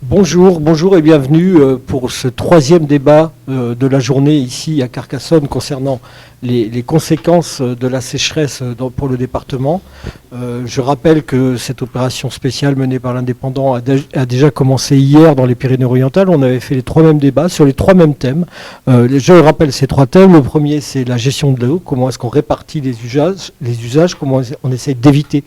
Bonjour et bienvenue pour ce troisième débat de la journée ici à Carcassonne concernant les conséquences de la sécheresse pour le département. Je rappelle que cette opération spéciale menée par l'Indépendant a déjà commencé hier dans les Pyrénées-Orientales. On avait fait les trois mêmes débats sur les trois mêmes thèmes. Je rappelle ces trois thèmes. Le premier, c'est la gestion de l'eau. Comment est-ce qu'on répartit les usages, comment on essaie d'éviter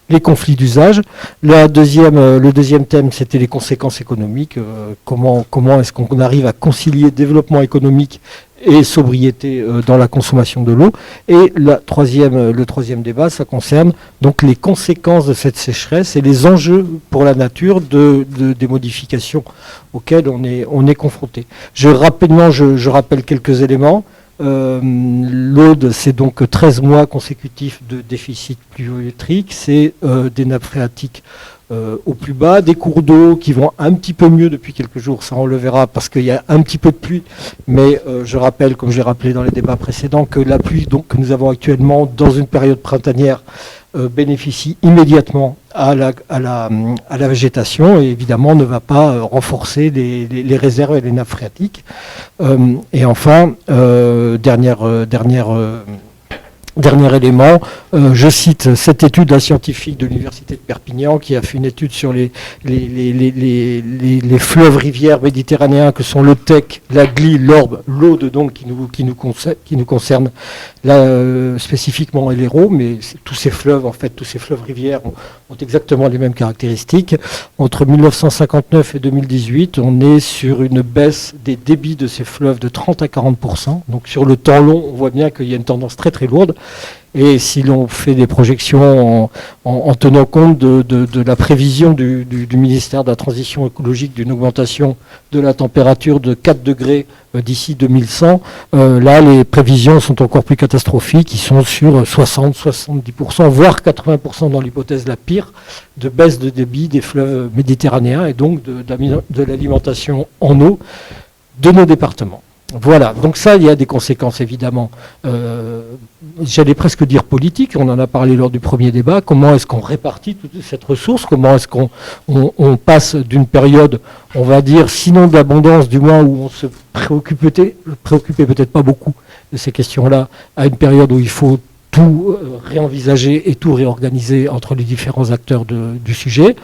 les conflits d'usage. Le deuxième thème, c'était les conséquences économiques. Comment est-ce qu'on arrive à concilier développement économique et sobriété dans la consommation de l'eau. Et le troisième débat, ça concerne donc les conséquences de cette sécheresse et les enjeux pour la nature des modifications auxquelles on est confronté. Je rappelle quelques éléments. L'Aude, c'est donc 13 mois consécutifs de déficit pluviométrique, c'est des nappes phréatiques au plus bas, des cours d'eau qui vont un petit peu mieux depuis quelques jours, ça on le verra parce qu'il y a un petit peu de pluie, mais je rappelle, comme je l'ai rappelé dans les débats précédents, que la pluie donc, que nous avons actuellement dans une période printanière bénéficie immédiatement à la végétation et évidemment ne va pas renforcer les réserves et les nappes phréatiques. Et enfin, Dernier élément, je cite cette étude d'un scientifique de l'université de Perpignan qui a fait une étude sur les fleuves rivières méditerranéens que sont le Tech, la Glie, l'Orbe, l'Aude donc qui nous concerne là spécifiquement et l'Hérault, mais tous ces fleuves rivières ont exactement les mêmes caractéristiques. Entre 1959 et 2018, on est sur une baisse des débits de ces fleuves de 30 à 40%. Donc sur le temps long, on voit bien qu'il y a une tendance très très lourde. Et si l'on fait des projections en tenant compte de la prévision du ministère de la Transition écologique d'une augmentation de la température de 4 degrés d'ici 2100, là les prévisions sont encore plus catastrophiques, ils sont sur 60-70%, voire 80% dans l'hypothèse la pire, de baisse de débit des fleuves méditerranéens et donc de l'alimentation en eau de nos départements. Voilà, donc ça, il y a des conséquences évidemment, j'allais presque dire politiques, on en a parlé lors du premier débat, comment est-ce qu'on répartit toute cette ressource, comment est-ce qu'on passe d'une période, on va dire, sinon de l'abondance, du moins où on se préoccupait peut-être pas beaucoup de ces questions-là, à une période où il faut tout réenvisager et tout réorganiser entre les différents acteurs du sujet.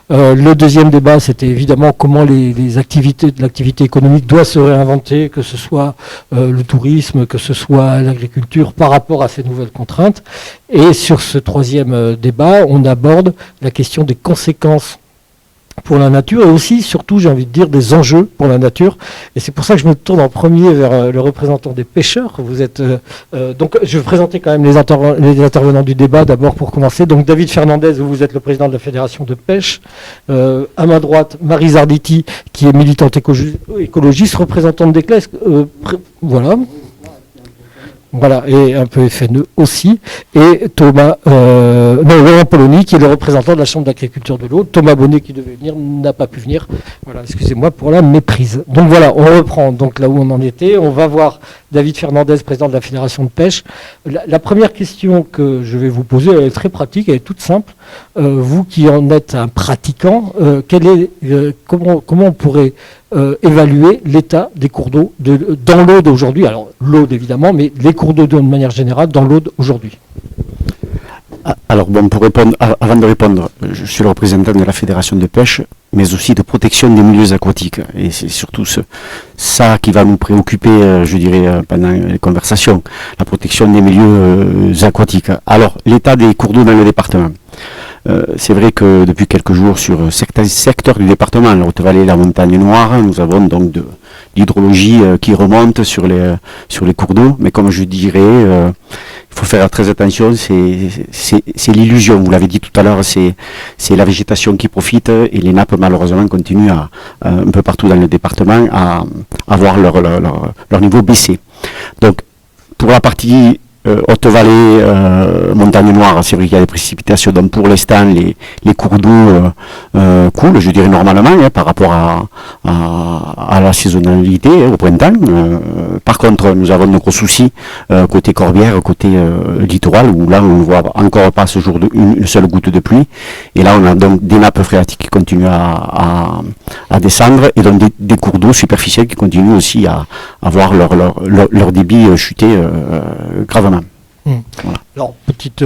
Le deuxième débat, c'était évidemment comment l'activité économique doit se réinventer, que ce soit le tourisme, que ce soit l'agriculture, par rapport à ces nouvelles contraintes. Et sur ce troisième débat, on aborde la question des conséquences pour la nature et aussi, surtout, j'ai envie de dire, des enjeux pour la nature. Et c'est pour ça que je me tourne en premier vers le représentant des pêcheurs. Vous êtes donc, je vais présenter quand même les intervenants du débat d'abord pour commencer. Donc, David Fernandez, vous êtes le président de la Fédération de pêche. À ma droite, Marie Zarditi, qui est militante écologiste, représentante des CLES. Voilà, et un peu FNE aussi, et Laurent Polony, qui est le représentant de la Chambre d'agriculture de l'eau. Thomas Bonnet, qui devait venir, n'a pas pu venir. Voilà, excusez-moi pour la méprise. Donc voilà, on reprend donc là où on en était. On va voir David Fernandez, président de la Fédération de pêche. La première question que je vais vous poser, elle est très pratique, elle est toute simple. Vous qui en êtes un pratiquant, comment on pourrait évaluer l'état des cours d'eau dans l'Aude aujourd'hui, alors l'Aude évidemment, mais les cours d'eau de manière générale dans l'Aude aujourd'hui. Alors bon, avant de répondre, je suis le représentant de la Fédération de pêche, mais aussi de protection des milieux aquatiques. Et c'est surtout ça qui va nous préoccuper, je dirais, pendant les conversations, la protection des milieux aquatiques. Alors, l'état des cours d'eau dans le département. C'est vrai que depuis quelques jours, sur certains secteurs du département, la Haute-Vallée et la Montagne Noire, nous avons donc de l'hydrologie qui remonte sur les cours d'eau. Mais comme je dirais, il faut faire très attention, c'est l'illusion. Vous l'avez dit tout à l'heure, c'est la végétation qui profite et les nappes malheureusement continuent un peu partout dans le département à voir leur niveau baisser. Donc pour la partie Haute-Vallée, Montagne Noire, c'est vrai qu'il y a des précipitations, donc pour l'instant les cours d'eau coule, je dirais normalement, par rapport à la saisonnalité au printemps. Par contre, nous avons de gros soucis côté Corbière, côté littoral, où là on ne voit encore pas ce jour une seule goutte de pluie. Et là on a donc des nappes phréatiques qui continuent à descendre, et donc des cours d'eau superficiels qui continuent aussi à voir leur débit chuter gravement. Voilà. Alors, petite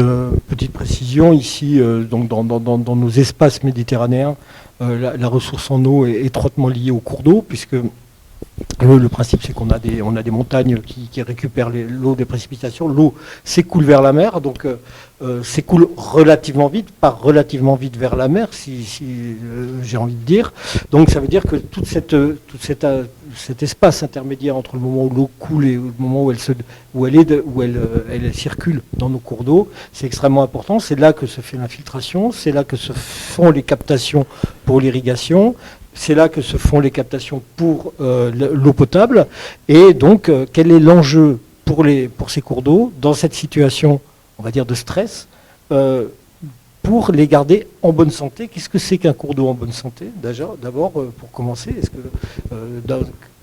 précision, ici, donc dans nos espaces méditerranéens, la ressource en eau est étroitement liée aux cours d'eau, puisque le principe, c'est qu'on a des montagnes qui récupèrent l'eau des précipitations. L'eau s'écoule vers la mer, donc s'écoule relativement vite, pas relativement vite vers la mer, si j'ai envie de dire. Donc ça veut dire que tout cet espace intermédiaire entre le moment où l'eau coule et le moment où elle circule dans nos cours d'eau, c'est extrêmement important. C'est là que se fait l'infiltration, c'est là que se font les captations pour l'irrigation. C'est là que se font les captations pour l'eau potable. Et donc, quel est l'enjeu pour ces cours d'eau dans cette situation, on va dire, de stress, pour les garder en bonne santé? Qu'est-ce que c'est qu'un cours d'eau en bonne santé? D'abord, pour commencer,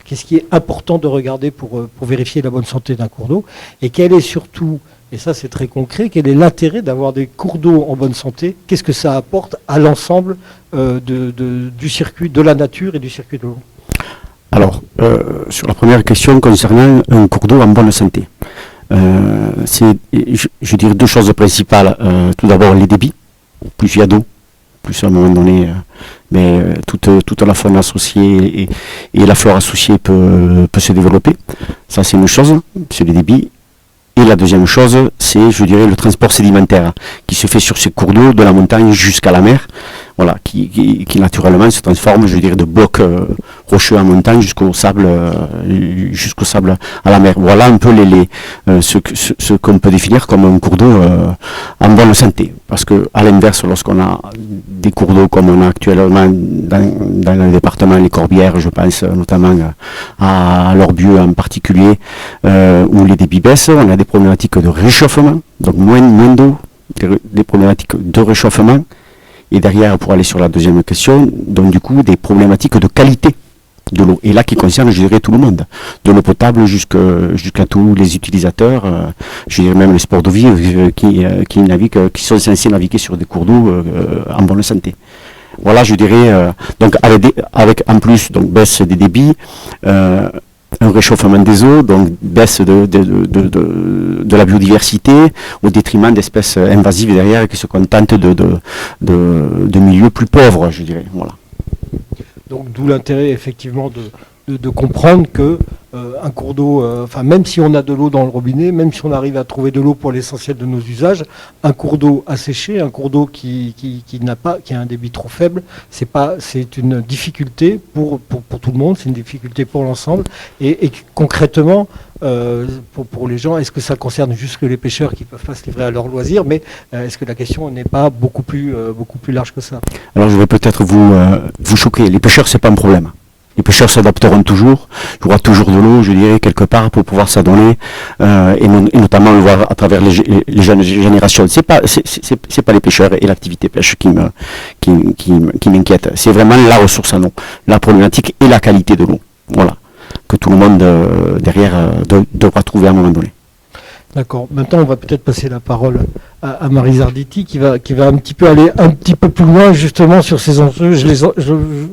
qu'est-ce qui est important de regarder pour vérifier la bonne santé d'un cours d'eau? Et quel est surtout, et ça c'est très concret, quel est l'intérêt d'avoir des cours d'eau en bonne santé? Qu'est-ce que ça apporte à l'ensemble du circuit de la nature et du circuit de l'eau? Alors, sur la première question concernant un cours d'eau en bonne santé, je dirais deux choses principales. Tout d'abord, les débits. Plus il y a d'eau, plus à un moment donné, toute la faune associée et la flore associée peut se développer. Ça, c'est une chose, c'est les débits. Et la deuxième chose, c'est, je dirais, le transport sédimentaire qui se fait sur ces cours d'eau de la montagne jusqu'à la mer, voilà, qui naturellement se transforme, je dirais, de blocs rocheux en montagne jusqu'au sable à la mer. Voilà un peu ce qu'on peut définir comme un cours d'eau en bonne santé. Parce que, à l'inverse, lorsqu'on a des cours d'eau comme on a actuellement dans le département, les Corbières, je pense notamment à l'Orbieu en particulier, où les débits baissent, on a des problématiques de réchauffement, donc moins d'eau, des problématiques de réchauffement, et derrière, pour aller sur la deuxième question, donc du coup des problématiques de qualité de l'eau, et là qui concerne, je dirais, tout le monde, de l'eau potable jusqu'à tous les utilisateurs, je dirais même les sports de vie qui naviguent, qui sont censés naviguer sur des cours d'eau en bonne santé. Voilà, je dirais, donc avec en plus donc baisse des débits, un réchauffement des eaux, donc baisse de la biodiversité au détriment d'espèces invasives derrière qui se contentent de milieux plus pauvres, je dirais. Voilà. Donc d'où l'intérêt effectivement de comprendre que un cours d'eau, même si on a de l'eau dans le robinet, même si on arrive à trouver de l'eau pour l'essentiel de nos usages, un cours d'eau asséché, un cours d'eau qui a un débit trop faible, c'est une difficulté pour tout le monde, c'est une difficulté pour l'ensemble. Et concrètement, pour les gens, est-ce que ça concerne juste que les pêcheurs qui ne peuvent pas se livrer à leurs loisirs, mais est-ce que la question n'est pas beaucoup plus large que ça? Alors je vais peut-être vous choquer. Les pêcheurs, c'est pas un problème. Les pêcheurs s'adapteront toujours, il y aura toujours de l'eau, je dirais, quelque part pour pouvoir s'adonner, et notamment le voir à travers les jeunes générations. C'est pas les pêcheurs et l'activité pêche qui m'inquiète. C'est vraiment la ressource en eau, la problématique et la qualité de l'eau. Voilà, que tout le monde derrière devra trouver à un moment donné. D'accord. Maintenant, on va peut-être passer la parole à Marie Zarditi qui va un petit peu aller un petit peu plus loin justement sur ces enjeux.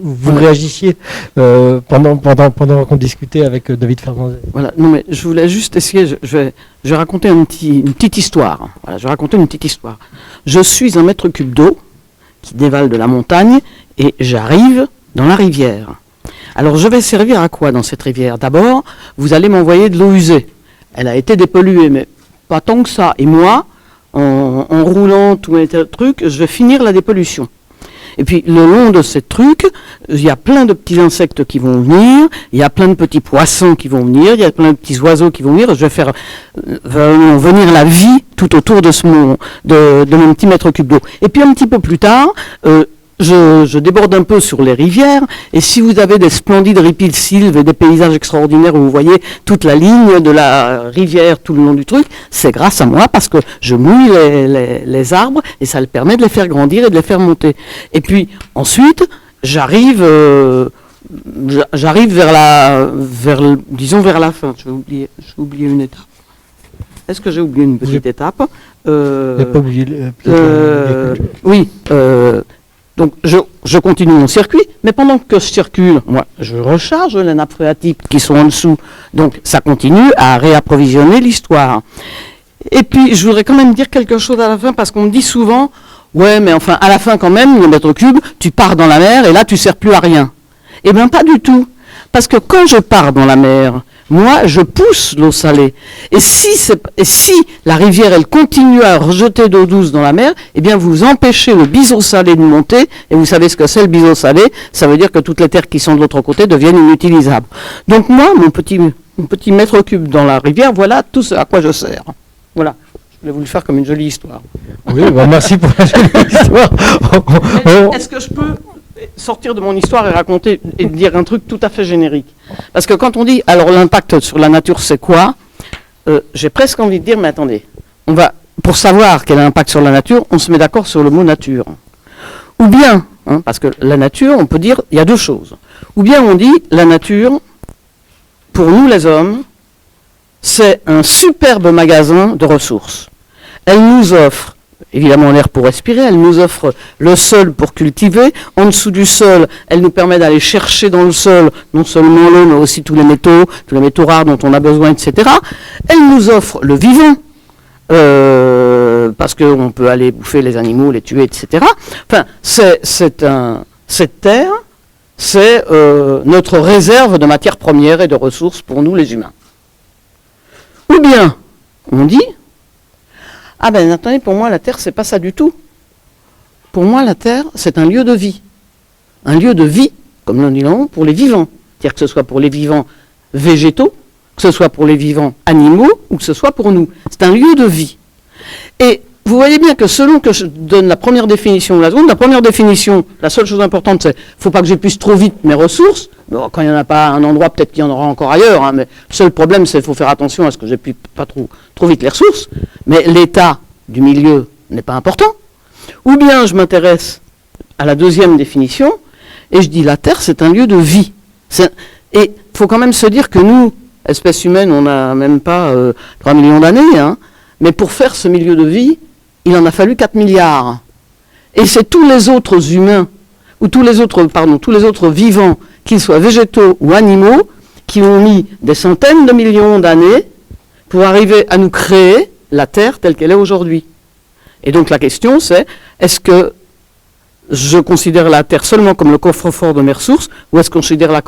Vous réagissiez pendant qu'on discutait avec David Fernandez. Voilà. Non, mais je voulais juste essayer. Je vais raconter une petite histoire. Voilà. Je vais raconter une petite histoire. Je suis un mètre cube d'eau qui dévale de la montagne et j'arrive dans la rivière. Alors, je vais servir à quoi dans cette rivière? D'abord, vous allez m'envoyer de l'eau usée. Elle a été dépolluée, mais pas tant que ça. Et moi, en roulant tout un truc, je vais finir la dépollution. Et puis, le long de ces trucs, il y a plein de petits insectes qui vont venir, il y a plein de petits poissons qui vont venir, il y a plein de petits oiseaux qui vont venir. Je vais faire venir la vie tout autour de mon petit mètre cube d'eau. Et puis, un petit peu plus tard, je déborde un peu sur les rivières, et si vous avez des splendides ripisylves et des paysages extraordinaires où vous voyez toute la ligne de la rivière tout le long du truc, c'est grâce à moi parce que je mouille les arbres et ça le permet de les faire grandir et de les faire monter. Et puis ensuite, j'arrive vers la fin. J'ai oublié une étape. Est-ce que j'ai oublié une petite étape Vous n'avez pas oublié Oui. Donc je continue mon circuit, mais pendant que je circule, moi, je recharge les nappes phréatiques qui sont en dessous. Donc ça continue à réapprovisionner l'histoire. Et puis je voudrais quand même dire quelque chose à la fin, parce qu'on me dit souvent, ouais, mais enfin à la fin quand même, le mètre cube, tu pars dans la mer et là tu ne sers plus à rien. Eh bien pas du tout. Parce que quand je pars dans la mer, moi, je pousse l'eau salée. Et si la rivière, elle continue à rejeter d'eau douce dans la mer, eh bien, vous empêchez le biseau salé de monter. Et vous savez ce que c'est le biseau salé? Ça veut dire que toutes les terres qui sont de l'autre côté deviennent inutilisables. Donc moi, mon petit mètre cube dans la rivière, voilà tout ce à quoi je sers. Voilà. Je voulais vous le faire comme une jolie histoire. Oui, bah merci pour la jolie histoire. Est-ce que je peux sortir de mon histoire et raconter et dire un truc tout à fait générique? Parce que quand on dit, alors l'impact sur la nature, c'est quoi? J'ai presque envie de dire, mais attendez, pour savoir quel est l'impact sur la nature, on se met d'accord sur le mot nature. Ou bien, parce que la nature, on peut dire, il y a deux choses. Ou bien on dit, la nature, pour nous les hommes, c'est un superbe magasin de ressources. Elle nous offre évidemment l'air pour respirer, elle nous offre le sol pour cultiver. En dessous du sol, elle nous permet d'aller chercher dans le sol non seulement l'eau, mais aussi tous les métaux rares dont on a besoin, etc. Elle nous offre le vivant, parce qu'on peut aller bouffer les animaux, les tuer, etc. Enfin, cette terre, c'est notre réserve de matières premières et de ressources pour nous les humains. Ou bien, on dit, ah ben attendez, pour moi la Terre, c'est pas ça du tout. Pour moi, la Terre, c'est un lieu de vie. Un lieu de vie, comme l'on dit là-haut, pour les vivants. C'est-à-dire que ce soit pour les vivants végétaux, que ce soit pour les vivants animaux, ou que ce soit pour nous. C'est un lieu de vie. Et vous voyez bien que selon que je donne la première définition ou la seconde, la première définition, la seule chose importante, c'est « faut pas que j'épuise trop vite mes ressources ». Bon, quand il n'y en a pas à un endroit, peut-être qu'il y en aura encore ailleurs, mais le seul problème, c'est qu'il faut faire attention à ce que j'épuise pas trop vite les ressources. Mais l'état du milieu n'est pas important. Ou bien je m'intéresse à la deuxième définition, et je dis la Terre, c'est un lieu de vie. Et il faut quand même se dire que nous, espèce humaine, on n'a même pas 3 millions d'années, mais pour faire ce milieu de vie, il en a fallu 4 milliards. Et c'est tous les autres humains, ou tous les autres vivants, qu'ils soient végétaux ou animaux, qui ont mis des centaines de millions d'années pour arriver à nous créer la Terre telle qu'elle est aujourd'hui. Et donc la question c'est, est-ce que je considère la Terre seulement comme le coffre-fort de mes ressources, ou est-ce que je considère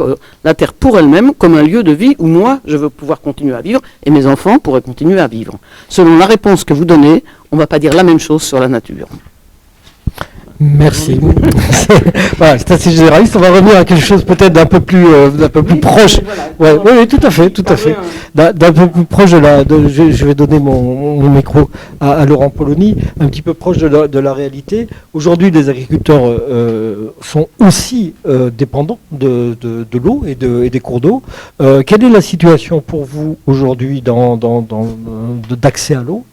la Terre pour elle-même comme un lieu de vie où moi, je veux pouvoir continuer à vivre, et mes enfants pourraient continuer à vivre? Selon la réponse que vous donnez, on ne va pas dire la même chose sur la nature. Merci. Voilà, c'est assez généraliste. On va revenir à quelque chose peut-être d'un peu plus proche. Voilà. Oui, tout à fait. D'un peu plus proche je vais donner mon micro à Laurent Polony, un petit peu proche de la réalité. Aujourd'hui, les agriculteurs sont aussi dépendants de l'eau et des cours d'eau. Quelle est la situation pour vous aujourd'hui d'accès à l'eau?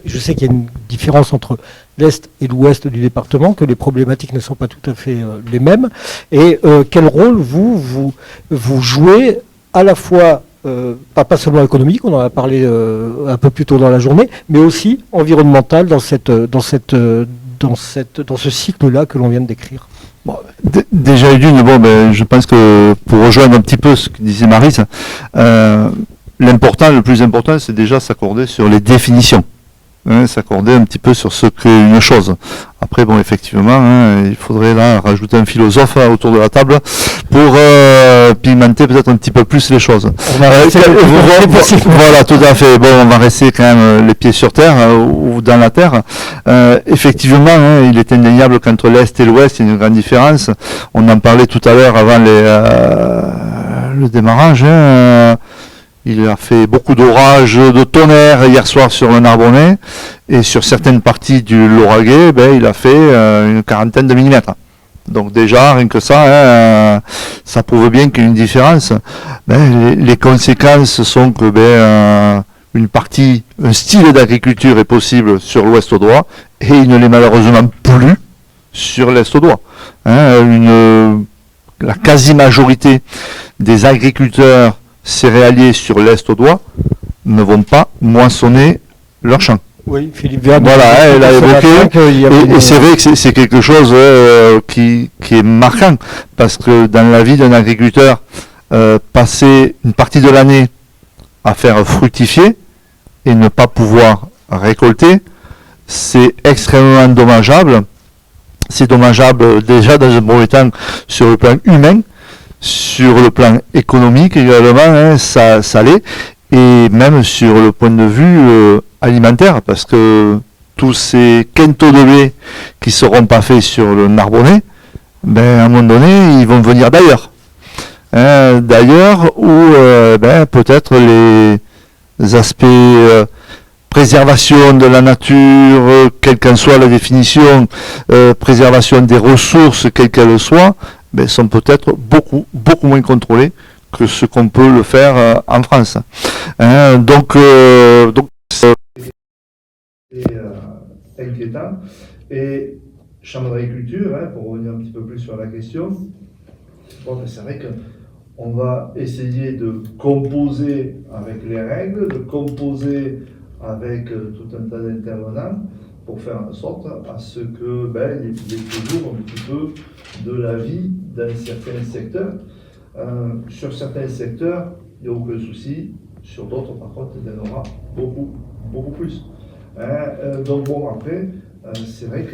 Je sais qu'il y a une différence entre l'Est et l'Ouest du département, que les problématiques ne sont pas tout à fait les mêmes. Et quel rôle vous jouez à la fois, pas seulement économique, on en a parlé un peu plus tôt dans la journée, mais aussi environnemental dans ce cycle-là que l'on vient de décrire? Bon, déjà je pense que pour rejoindre un petit peu ce que disait Maryse, le plus important, c'est déjà s'accorder sur les définitions. S'accorder un petit peu sur ce qu'est une chose. Après, effectivement, il faudrait là rajouter un philosophe autour de la table pour pigmenter peut-être un petit peu plus les choses. Voilà, tout à fait. Bon, on va rester quand même les pieds sur terre ou dans la terre. Effectivement, il est indéniable qu'entre l'Est et l'Ouest, il y a une grande différence. On en parlait tout à l'heure avant le démarrage. Il a fait beaucoup d'orages, de tonnerre hier soir sur le Narbonnais, et sur certaines parties du Lauragais, il a fait une quarantaine de millimètres. Donc déjà, rien que ça, ça prouve bien qu'il y a une différence. Les conséquences sont que un style d'agriculture est possible sur l'ouest audois, et il ne l'est malheureusement plus sur l'est audois. la quasi-majorité des agriculteurs céréaliers sur l'Est audois ne vont pas moissonner leurs champs. Oui, Philippe Verne. Voilà, elle a évoqué, et c'est vrai que c'est quelque chose qui est marquant, parce que dans la vie d'un agriculteur, passer une partie de l'année à faire fructifier et ne pas pouvoir récolter, c'est extrêmement dommageable. C'est dommageable déjà dans un premier temps sur le plan humain, sur le plan économique également, hein, ça l'est, et même sur le point de vue alimentaire, parce que tous ces quintaux de blé qui seront pas faits sur le Narbonnais, ben, à un moment donné, ils vont venir d'ailleurs. Hein, d'ailleurs, où peut-être les aspects préservation de la nature, quelle qu'en soit la définition, préservation des ressources, quelles qu'elles soient, ben, sont peut-être beaucoup moins contrôlés que ce qu'on peut le faire en France. Hein, donc c'est inquiétant. Et Chambre d'agriculture, hein, pour revenir un petit peu plus sur la question, bon, ben, c'est vrai qu'on va essayer de composer avec les règles, de composer avec tout un tas d'intervenants pour faire en sorte à ce que il y ait toujours un petit peu de la vie dans certains secteurs. Sur certains secteurs, il n'y a aucun souci. Sur d'autres, par contre, il y en aura beaucoup plus. Donc bon, après, c'est vrai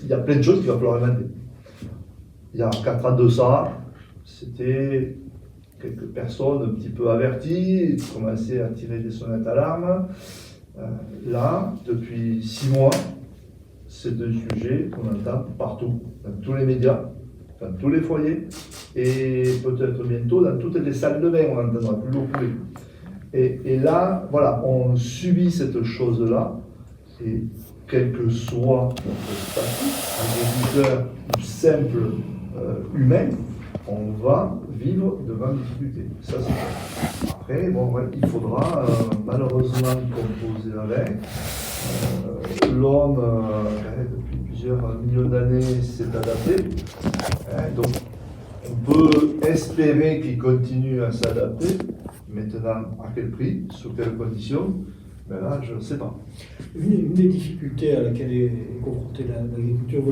il y a plein de choses qu'il va falloir inventer. Il y a 4 ans de ça, c'était quelques personnes un petit peu averties, commençaient à tirer des sonnettes d'alarme. Là, depuis 6 mois, c'est un sujet qu'on entend partout, dans tous les médias, dans tous les foyers, et peut-être bientôt dans toutes les salles de bain, on n'entendra plus l'eau couler. Et là, voilà, on subit cette chose-là, et quel que soit notre statut, agriculteur ou simple humain, on va vivre de grandes difficultés. Ça, c'est clair. Après, bon, ouais, il faudra malheureusement composer avec. L'homme, depuis plusieurs millions d'années, s'est adapté. Donc, on peut espérer qu'il continue à s'adapter. Maintenant, à quel prix, sous quelles conditions? Ben là, je ne sais pas. Une des difficultés à laquelle est confrontée l'agriculture,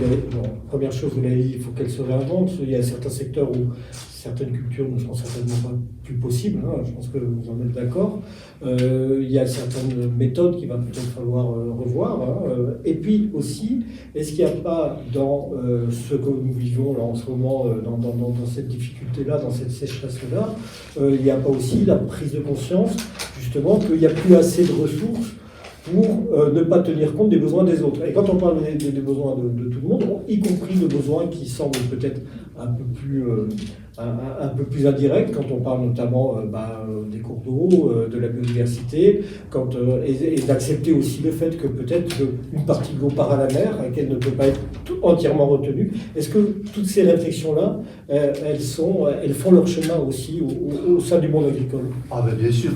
première chose, vous l'avez dit, il faut qu'elle se réinvente. Il y a certains secteurs où certaines cultures ne seront certainement pas plus possibles, hein, je pense que vous en êtes d'accord. Il y a certaines méthodes qu'il va peut-être falloir revoir. Hein, et puis aussi, est-ce qu'il n'y a pas dans ce que nous vivons là en ce moment, dans cette difficulté-là, dans cette sécheresse-là, il n'y a pas aussi la prise de conscience justement qu'il n'y a plus assez de ressources pour ne pas tenir compte des besoins des autres. Et quand on parle des besoins de tout le monde, y compris de besoins qui semblent peut-être un peu plus indirects, quand on parle notamment des cours d'eau, de la biodiversité, et d'accepter aussi le fait que peut-être une partie de l'eau part à la mer et qu'elle ne peut pas être entièrement retenue. Est-ce que toutes ces réflexions-là, elles font leur chemin aussi au sein du monde agricole? Ah ben bien sûr.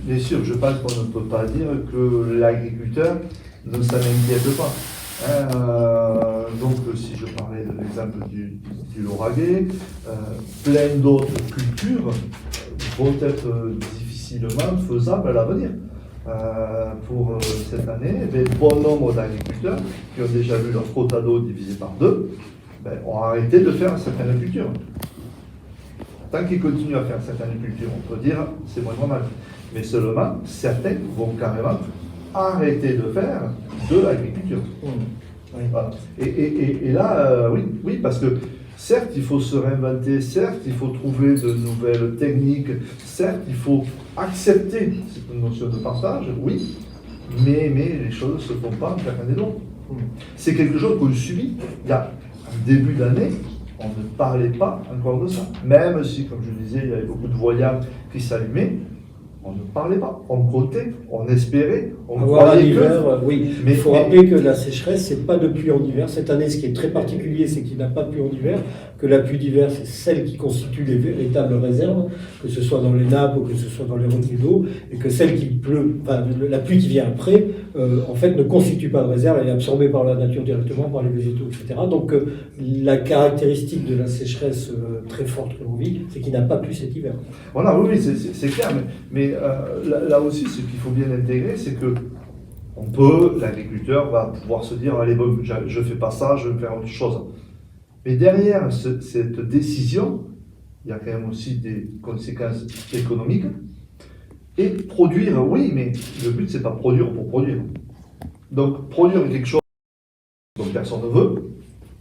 Bien sûr, je pense qu'on ne peut pas dire que l'agriculteur ne s'en inquiète pas. Donc, si je parlais de l'exemple du lauragais, plein d'autres cultures vont être difficilement faisables à l'avenir. Pour cette année, bon nombre d'agriculteurs qui ont déjà vu leur quota d'eau divisé par 2 ont arrêté de faire certaines cultures. Tant qu'ils continuent à faire certaines cultures, on peut dire c'est moins normal. Mais seulement, certains vont carrément arrêter de faire de l'agriculture. Oui. Voilà. Et là, oui, parce que certes, il faut se réinventer, certes, il faut trouver de nouvelles techniques, certes, il faut accepter cette notion de partage, oui, mais les choses ne se font pas en claquant des doigts. C'est quelque chose qu'on subit. Il y a un début d'année, on ne parlait pas encore de ça. Même si, comme je disais, il y avait beaucoup de voyants qui s'allumaient, on ne parlait pas, on comptait, on espérait, on croyait que... Oui, mais il faut rappeler que la sécheresse, c'est pas de pluie en hiver. Cette année, ce qui est très particulier, c'est qu'il n'y a pas de pluie en hiver, que la pluie d'hiver, c'est celle qui constitue les véritables réserves, que ce soit dans les nappes ou que ce soit dans les retenues d'eau, et que celle qui pleut, la pluie qui vient après, en fait, ne constitue pas de réserve, elle est absorbée par la nature directement, par les végétaux, etc. Donc, la caractéristique de la sécheresse très forte que l'on vit, c'est qu'il n'a pas plu cet hiver. Voilà, oui, c'est clair, mais là aussi, ce qu'il faut bien intégrer, c'est que l'agriculteur va pouvoir se dire, allez, bon, je ne fais pas ça, je vais faire autre chose. Mais derrière cette décision, il y a quand même aussi des conséquences économiques. Et produire, oui, mais le but, c'est pas produire pour produire. Donc, produire quelque chose dont personne ne veut,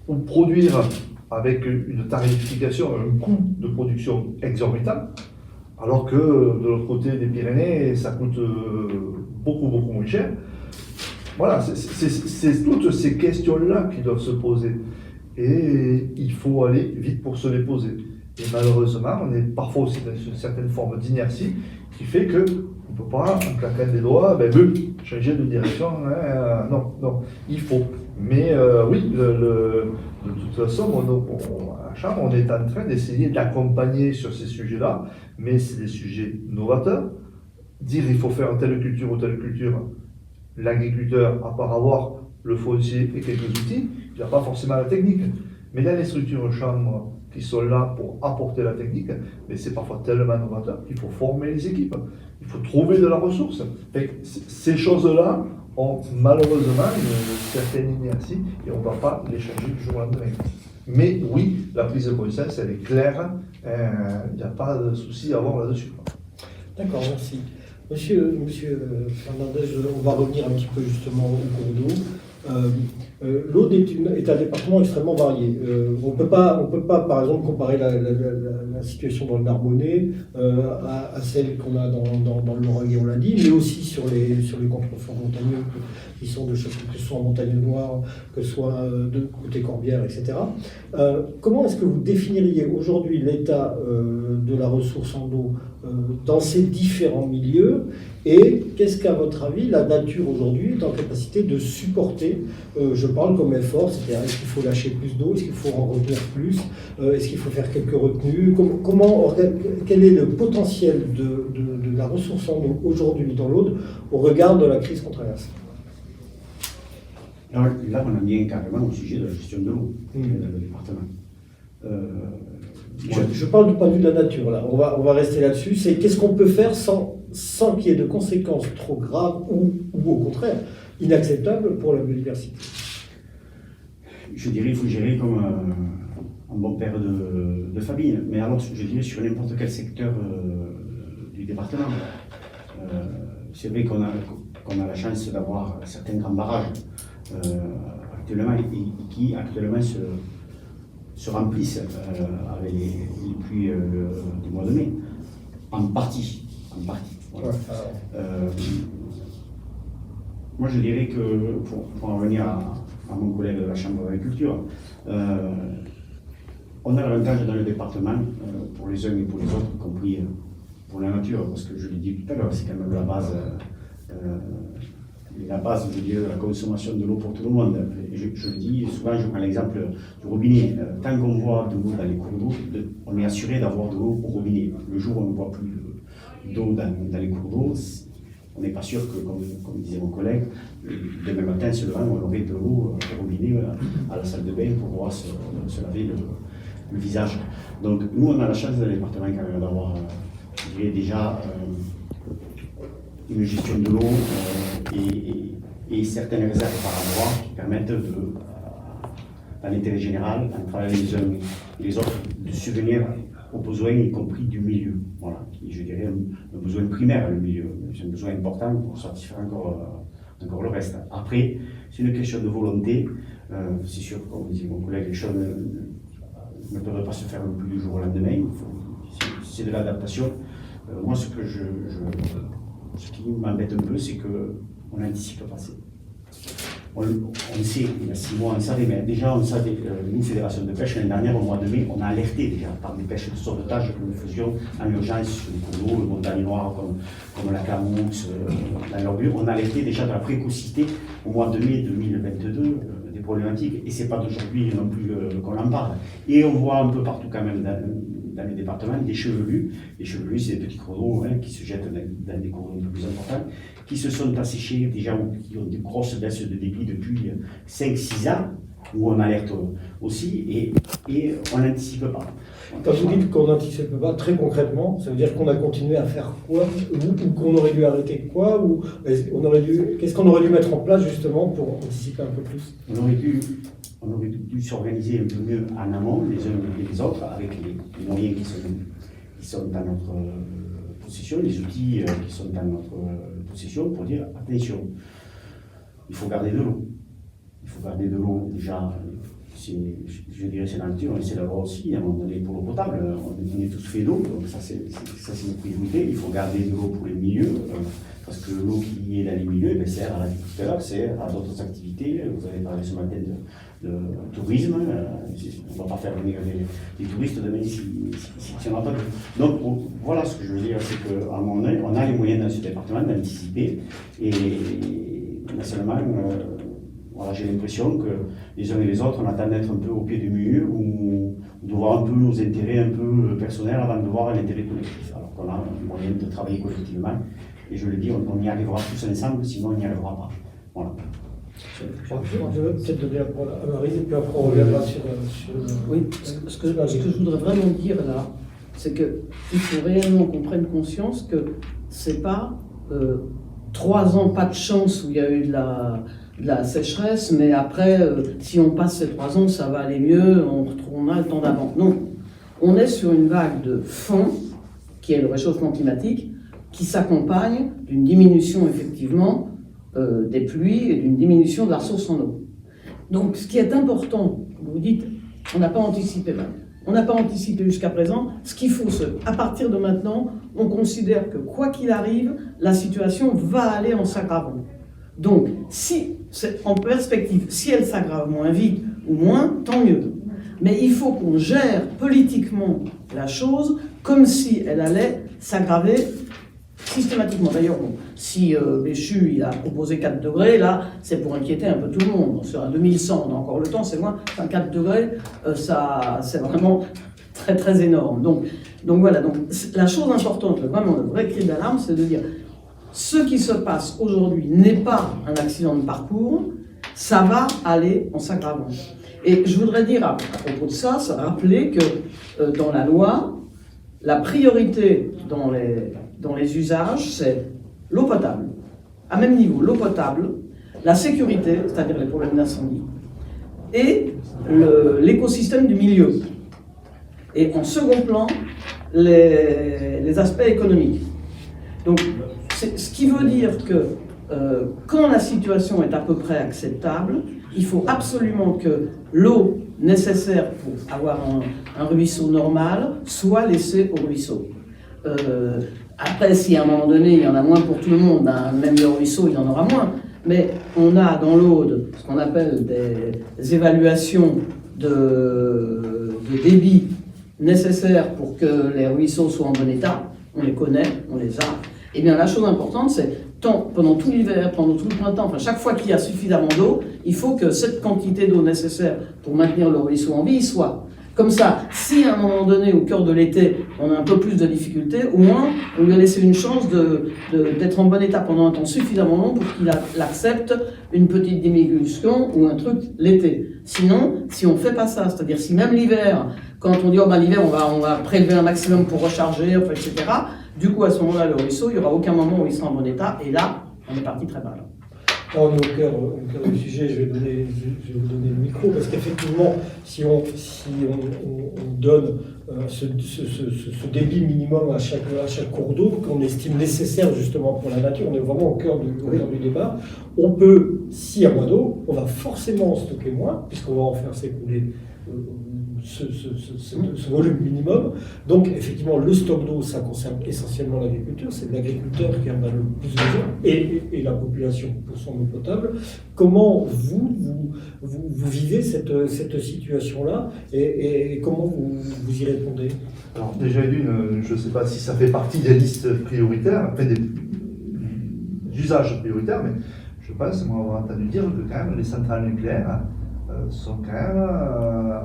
ou produire avec une tarification, un coût de production exorbitant, alors que de l'autre côté des Pyrénées, ça coûte beaucoup moins cher. Voilà, c'est toutes ces questions-là qui doivent se poser. Et il faut aller vite pour se les poser. Et malheureusement, on est parfois aussi dans une certaine forme d'inertie qui fait qu'on ne peut pas, en claquant des doigts, changer de direction. Non, il faut. Mais oui, de toute façon, à la Chambre, on est en train d'essayer d'accompagner sur ces sujets-là, mais c'est des sujets novateurs. Dire il faut faire telle culture ou telle culture, l'agriculteur, à part avoir le foncier et quelques outils, il n'a pas forcément la technique. Mais dans les structures chambres qui sont là pour apporter la technique, mais c'est parfois tellement novateur qu'il faut former les équipes, il faut trouver de la ressource. Ces choses-là ont malheureusement une certaine inertie et on ne va pas les changer du jour au lendemain. Mais oui, la prise de conscience, elle est claire, il n'y a pas de souci à avoir là-dessus. D'accord, merci. Monsieur Fernandez, on va revenir un petit peu justement au cours d'eau. L'Aude est un département extrêmement varié. On ne peut pas, par exemple, comparer la situation dans le Narbonnais à celle qu'on a dans le Lauragais, on l'a dit, mais aussi sur les contreforts montagneux qui sont que ce soit en Montagne Noire, que ce soit de côté Corbière, etc. Comment est-ce que vous définiriez aujourd'hui l'état de la ressource en eau dans ces différents milieux et qu'est-ce qu'à votre avis la nature aujourd'hui est en capacité de supporter, je parle comme effort, c'est-à-dire est-ce qu'il faut lâcher plus d'eau, est-ce qu'il faut en retenir plus, est-ce qu'il faut faire quelques retenues, quel est le potentiel de la ressource en eau aujourd'hui dans l'Aude au regard de la crise qu'on traverse? Alors, là, on en vient carrément au sujet de la gestion de l'eau dans le département. Je parle du point de vue de la nature, là. On va rester là-dessus. C'est qu'est-ce qu'on peut faire sans qu'il y ait de conséquences trop graves ou au contraire inacceptables pour la biodiversité. Je dirais qu'il faut gérer comme un bon père de famille. Mais alors, je dirais sur n'importe quel secteur du département. C'est vrai qu'on a la chance d'avoir certains grands barrages actuellement et qui actuellement se remplissent avec les pluies du mois de mai, en partie. Voilà. Moi, je dirais que, pour en revenir à mon collègue de la Chambre d'agriculture, on a l'avantage dans le département, pour les uns et pour les autres, y compris pour la nature, parce que je l'ai dit tout à l'heure, c'est quand même la base, je dirais, de la consommation de l'eau pour tout le monde. Je le dis, souvent je prends l'exemple du robinet. Tant qu'on voit de l'eau dans les cours d'eau, on est assuré d'avoir de l'eau au robinet. Le jour où on ne voit plus d'eau dans les cours d'eau, on n'est pas sûr que, comme disait mon collègue, demain matin, se levant, on aurait de l'eau au robinet à la salle de bain pour pouvoir se laver le visage. Donc nous, on a la chance dans le département quand même d'avoir, je dirais, déjà une gestion de l'eau et certaines réserves par endroit qui permettent dans l'intérêt général, en travaillant les uns et les autres, de subvenir aux besoins, y compris du milieu. Voilà, qui, je dirais, un besoin primaire, le milieu. C'est un besoin important pour satisfaire encore le reste. Après, c'est une question de volonté. C'est sûr, comme disait mon collègue, les choses ne peuvent pas se faire non plus du jour au lendemain. C'est de l'adaptation. Moi, ce qui m'embête un peu, c'est qu'on n'anticipe pas assez. On sait, il y a 6 mois, on savait, mais déjà on savait, nous, Fédération de pêche, l'année dernière, au mois de mai, on a alerté déjà par des pêches de sauvetage que nous faisions en urgence sur les cours d'eau, le montagne noire, comme la Camousse, dans l'Orbure. On a alerté déjà de la précocité au mois de mai 2022 des problématiques, et c'est pas d'aujourd'hui non plus qu'on en parle. Et on voit un peu partout quand même dans les départements, des chevelus. Les chevelus, c'est des petits cours d'eau qui se jettent dans des cours d'eau un peu plus importants, qui se sont asséchés, déjà qui ont des grosses baisses de débit depuis 5-6 ans, où on alerte aussi, et on n'anticipe pas. Quand vous dites qu'on n'anticipe pas, très concrètement, ça veut dire qu'on a continué à faire quoi, ou qu'on aurait dû arrêter quoi, ou qu'est-ce qu'on aurait dû mettre en place justement pour anticiper un peu plus? On aurait dû s'organiser un peu mieux en amont, les uns et les autres, avec les moyens qui sont dans notre possession, les outils qui sont dans notre possession, pour dire attention, il faut garder de l'eau. Il faut garder de l'eau déjà. Je dirais c'est la nature, on essaie d'avoir aussi à un moment donné pour l'eau potable, on est tous faits d'eau, donc ça c'est une priorité. Il faut garder de l'eau pour les milieux, parce que l'eau qui est dans les milieux sert à l'agriculteur, sert à d'autres activités. Vous avez parlé ce matin de tourisme, on ne va pas faire venir des touristes demain si on n'a pas de... Donc voilà ce que je veux dire, c'est qu'à un moment donné, on a les moyens dans ce département d'anticiper, et nationalement, voilà, j'ai l'impression que les uns et les autres, on attend d'être un peu au pied du mur ou de voir un peu nos intérêts un peu personnels avant de voir l'intérêt collectif. Alors qu'on a le moyen de travailler collectivement. Et je le dis, on y arrivera tous ensemble, sinon on n'y arrivera pas. Voilà. Je vais peut-être donner la parole à Marie, et puis après on reviendra sur... Oui, ce que je voudrais vraiment dire là, c'est qu'il faut réellement qu'on prenne conscience que c'est pas 3 ans pas de chance où il y a eu de la sécheresse, mais après, si on passe ces 3 ans, ça va aller mieux, on a le temps d'avant. Non, on est sur une vague de fond, qui est le réchauffement climatique, qui s'accompagne d'une diminution effectivement des pluies et d'une diminution de la ressource en eau. Donc ce qui est important, vous dites, on n'a pas anticipé maintenant. On n'a pas anticipé jusqu'à présent. Ce qu'il faut, à partir de maintenant, on considère que quoi qu'il arrive, la situation va aller en s'aggravant. Donc, si c'est en perspective, si elle s'aggrave moins vite ou moins, tant mieux. Mais il faut qu'on gère politiquement la chose comme si elle allait s'aggraver systématiquement. D'ailleurs, bon, si Béchu il a proposé 4 degrés, là, c'est pour inquiéter un peu tout le monde. On sera à 2100, on a encore le temps, c'est loin. Enfin, 4 degrés, ça, c'est vraiment très très énorme. Donc voilà, donc, la chose importante, vraiment le vrai cri d'alarme, c'est de dire ce qui se passe aujourd'hui n'est pas un accident de parcours, ça va aller en s'aggravant. Et je voudrais dire à propos de ça, se rappeler que dans la loi, la priorité dans les usages, c'est l'eau potable, à même niveau, l'eau potable, la sécurité, c'est-à-dire les problèmes d'incendie, et l'écosystème du milieu. Et en second plan, les aspects économiques. Donc, ce qui veut dire que quand la situation est à peu près acceptable, il faut absolument que l'eau nécessaire pour avoir un ruisseau normal soit laissée au ruisseau. Après, si à un moment donné, il y en a moins pour tout le monde, ben, même le ruisseau, il y en aura moins. Mais on a dans l'Aude ce qu'on appelle des évaluations de débit nécessaires pour que les ruisseaux soient en bon état. On les connaît, on les a. Eh bien, la chose importante, c'est pendant tout l'hiver, pendant tout le printemps, enfin, chaque fois qu'il y a suffisamment d'eau, il faut que cette quantité d'eau nécessaire pour maintenir le ruisseau en vie y soit. Comme ça, si à un moment donné, au cœur de l'été, on a un peu plus de difficultés, au moins, on lui a laissé une chance d'être en bon état pendant un temps suffisamment long pour qu'il accepte une petite diminution ou un truc l'été. Sinon, si on ne fait pas ça, c'est-à-dire si même l'hiver, quand on dit oh ben l'hiver on va prélever un maximum pour recharger, enfin, etc., du coup à ce moment-là, le ruisseau, il n'y aura aucun moment où il sera en bon état, et là, on est parti très mal. Là, on est au cœur du sujet, je vais vous donner le micro, parce qu'effectivement, si on donne ce débit minimum à chaque cours d'eau, qu'on estime nécessaire justement pour la nature, on est vraiment au cœur du débat, on peut, s'il y a moins d'eau, on va forcément en stocker moins, puisqu'on va en faire s'écouler ce volume minimum. Donc effectivement le stock d'eau, ça concerne essentiellement l'agriculture, c'est l'agriculteur qui en a le plus besoin et la population pour son eau potable. Comment vous vivez cette situation-là et comment vous y répondez? Alors déjà je ne sais pas si ça fait partie des listes prioritaires, enfin des usages prioritaires, mais je pense, moi, avoir entendu dire que quand même les centrales nucléaires sont quand même